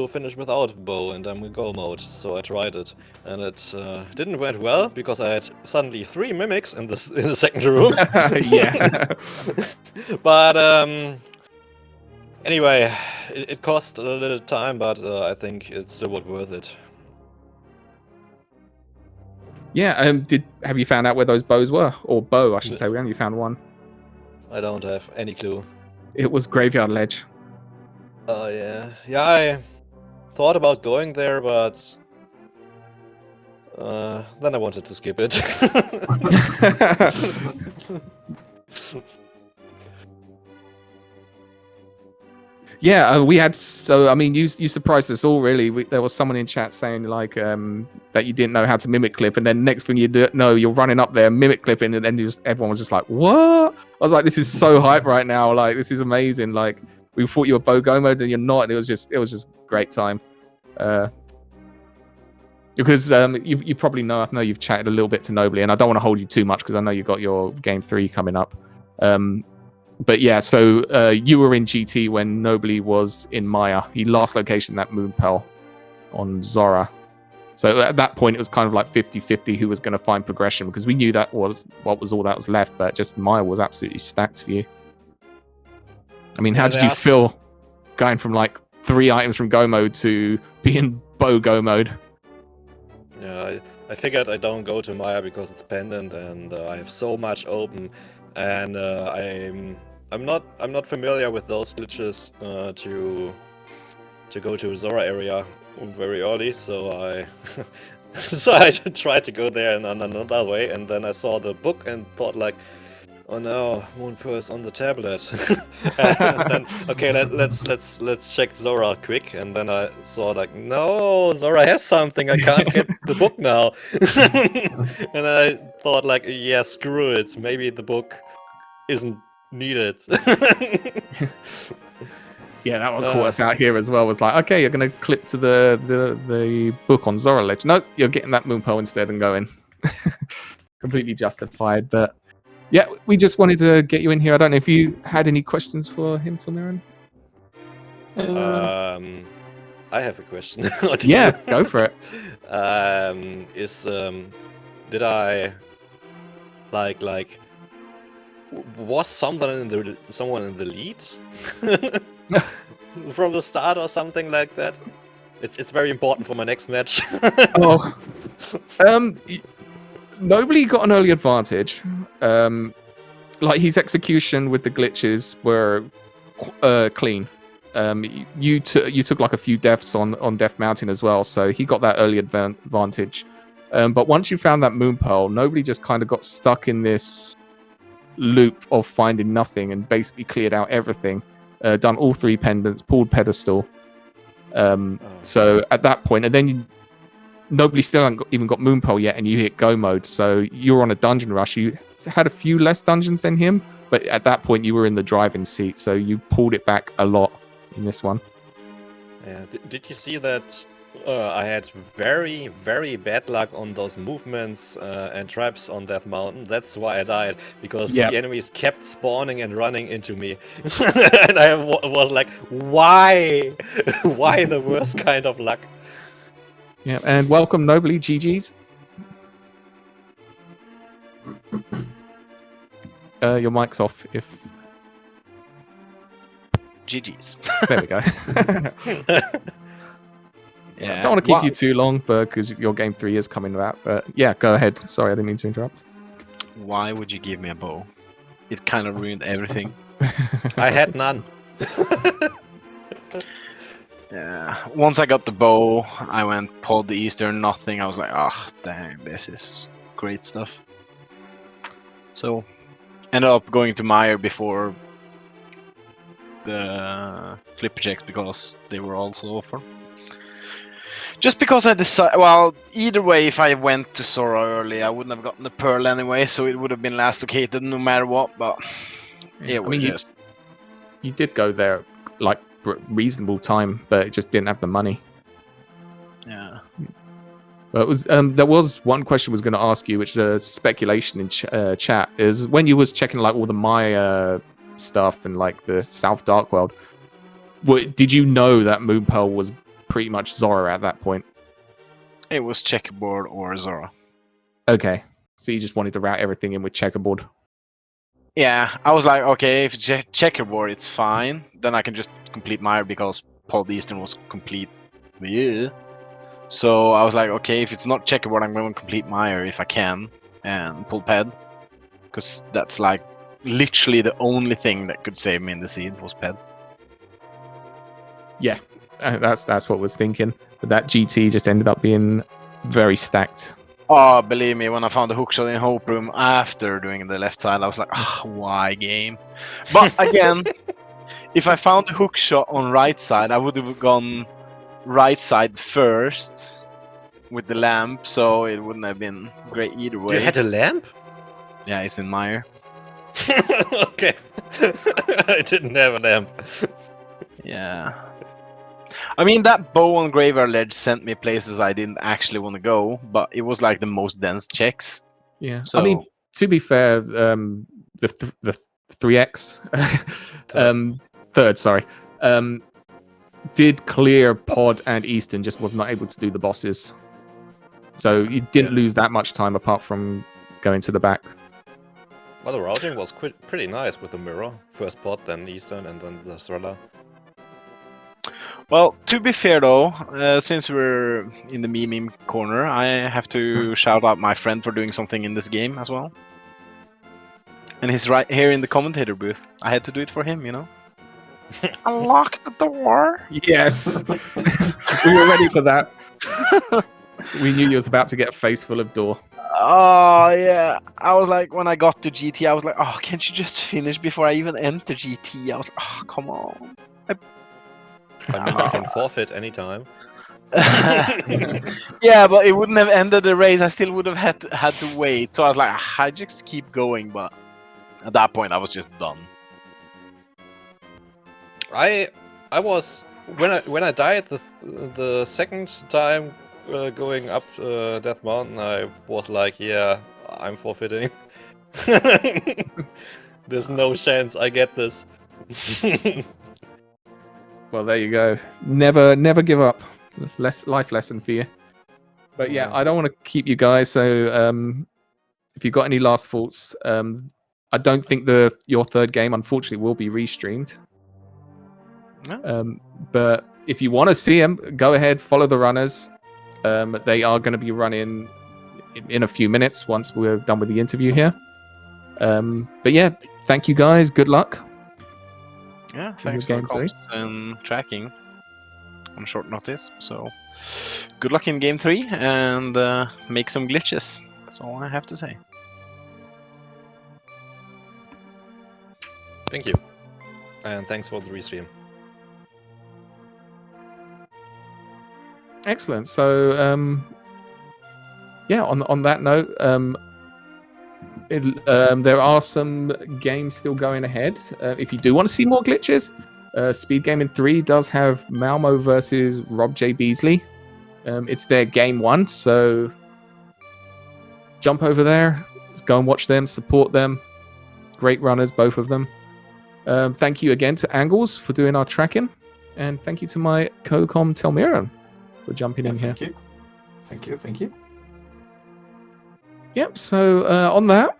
finish without bow, and I'm in go mode. So I tried it, and it didn't went well, because I had suddenly 3 mimics in the second room. Yeah. But, Anyway, it cost a little time, but I think it's still worth it. Yeah. Have you found out where those bows were, or bow? I should say. We only found one. I don't have any clue. It was Graveyard Ledge. Oh yeah, yeah. I thought about going there, but then I wanted to skip it. Yeah, we had. So I mean, you surprised us all really. There was someone in chat saying like that you didn't know how to mimic clip, and then next thing you know, you're running up there mimic clipping, and then everyone was just like, "What?" I was like, "This is so hype right now! Like, this is amazing!" Like, we thought you were Bogo mode, and you're not. And it was just great time. Because you probably know, I know you've chatted a little bit to Nobly, and I don't want to hold you too much because I know you've got your game 3 coming up. But yeah, so you were in GT when Nobly was in Maya. He last location that moon pearl on Zora. So at that point, it was kind of like 50-50 who was going to find progression, because we knew that was what was all that was left, but just Maya was absolutely stacked for you. I mean, how did you feel going from like 3 items from Go mode to being Bo Go mode? Yeah, I figured I don't go to Maya because it's pendant, and I have so much open, and I'm not familiar with those glitches to go to Zora area very early, so I so I tried to go there in another way, and then I saw the book and thought like, oh no, Moon Pearl is on the tablet. And then okay, let's check Zora quick, and then I saw like, no, Zora has something. I can't get the book now. And then I thought like, yeah, screw it. Maybe the book isn't needed. Yeah, that one caught us out here as well. Was like, okay, you're gonna clip to the book on Zora Ledge. Nope, you're getting that moon pearl instead and going. Completely justified, but yeah, we just wanted to get you in here. I don't know if you had any questions for him, Tilmiran. I have a question. Yeah, go for it. Did I was someone in the lead from the start or something like that? It's very important for my next match. Oh, Nobly got an early advantage. Like his execution with the glitches were clean. You took like a few deaths on Death Mountain as well, so he got that early advantage. But once you found that moon pearl, Nobly just kind of got stuck in this loop of finding nothing and basically cleared out everything. Done all 3 pendants, pulled pedestal. So at that point, and then Nobly still hasn't even got moon pearl yet, and you hit go mode. So you're on a dungeon rush. You had a few less dungeons than him, but at that point you were in the driving seat, so you pulled it back a lot in this one. Yeah. Did you see that? I had very, very bad luck on those movements and traps on Death Mountain. That's why I died, because the enemies kept spawning and running into me. And I was like, why? Why the worst kind of luck? Yeah, and welcome Nobly, GG's. Your mic's off if... GG's. There we go. Yeah. Don't want to keep you too long, because your game 3 is coming back. But yeah, go ahead. Sorry, I didn't mean to interrupt. Why would you give me a bow? It kind of ruined everything. I had none. Yeah. Once I got the bow, I went pod the Eastern, nothing. I was like, oh, dang, this is great stuff. So, ended up going to Meyer before the flipper checks because they were also offered. Just because I decided, well, either way, if I went to Zora early, I wouldn't have gotten the pearl anyway, so it would have been last located no matter what. But yeah, I mean, you did go there like reasonable time, but it just didn't have the money. Yeah. But it was there was one question I was going to ask you, which is a speculation in chat, is when you was checking like all the Maya stuff and like the South Dark World, did you know that Moon Pearl was pretty much Zora at that point? It was checkerboard or Zora. Okay, so you just wanted to route everything in with checkerboard. Yeah, I was like, okay, if it's checkerboard, it's fine. Then I can just complete Meyer because Paul Eastern was complete. Yeah. So I was like, okay, if it's not checkerboard, I'm going to complete Meyer if I can and pull ped, because that's like literally the only thing that could save me in the seed was ped. Yeah, that's what I was thinking. But that GT just ended up being very stacked. Oh, believe me, when I found the hookshot in Hope Room after doing the left side, I was like, why game? But again, if I found the hookshot on right side, I would have gone right side first with the lamp, so it wouldn't have been great either way. You had a lamp? Yeah, it's in Meyer. Okay. I didn't have a lamp. Yeah. I mean, that bow on graveyard ledge sent me places I didn't actually want to go, but it was like the most dense checks. Yeah, So, I mean, to be fair, the 3x, third, sorry, did clear Pod and Eastern, just was not able to do the bosses. So you didn't lose that much time apart from going to the back. Well, the routing was pretty nice with the mirror. First Pod, then Eastern, and then the thriller. well, to be fair though, since we're in the meme corner, I have to shout out my friend for doing something in this game as well. And he's right here in the commentator booth. I had to do it for him, you know? Unlock the door! Yes, we were ready for that. We knew you was about to get a face full of door. Oh, yeah. I was like, when I got to GT, I was like, oh, can't you just finish before I even enter GT? I was like, oh, come on. I mean, you can forfeit anytime. Yeah, but it wouldn't have ended the race. I still would have had to wait. So I was like, I just keep going. But at that point, I was just done. I was when I died the second time going up Death Mountain, I was like, yeah, I'm forfeiting. There's no chance I get this. Well, there you go. Never give up. Life lesson for you. But yeah, I don't want to keep you guys. So if you've got any last thoughts, I don't think your third game, unfortunately, will be restreamed. No. But if you want to see them, go ahead, follow the runners. They are going to be running in a few minutes once we're done with the interview here. But yeah, thank you guys. Good luck. Yeah, thanks for comps and tracking on short notice. So good luck in game 3 and make some glitches. That's all I have to say. Thank you. And thanks for the restream. Excellent. So yeah, on that note, there are some games still going ahead. If you do want to see more glitches, SpeedGaming 3 does have Malmo versus Rob J. Beasley. It's their game 1, so jump over there, go and watch them, support them. Great runners, both of them. Thank you again to Angles for doing our tracking, and thank you to my co-com Telmiran for jumping in here. Thank you. Yep, so on that,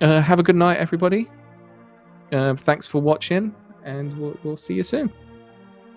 have a good night, everybody. Thanks for watching, and we'll see you soon.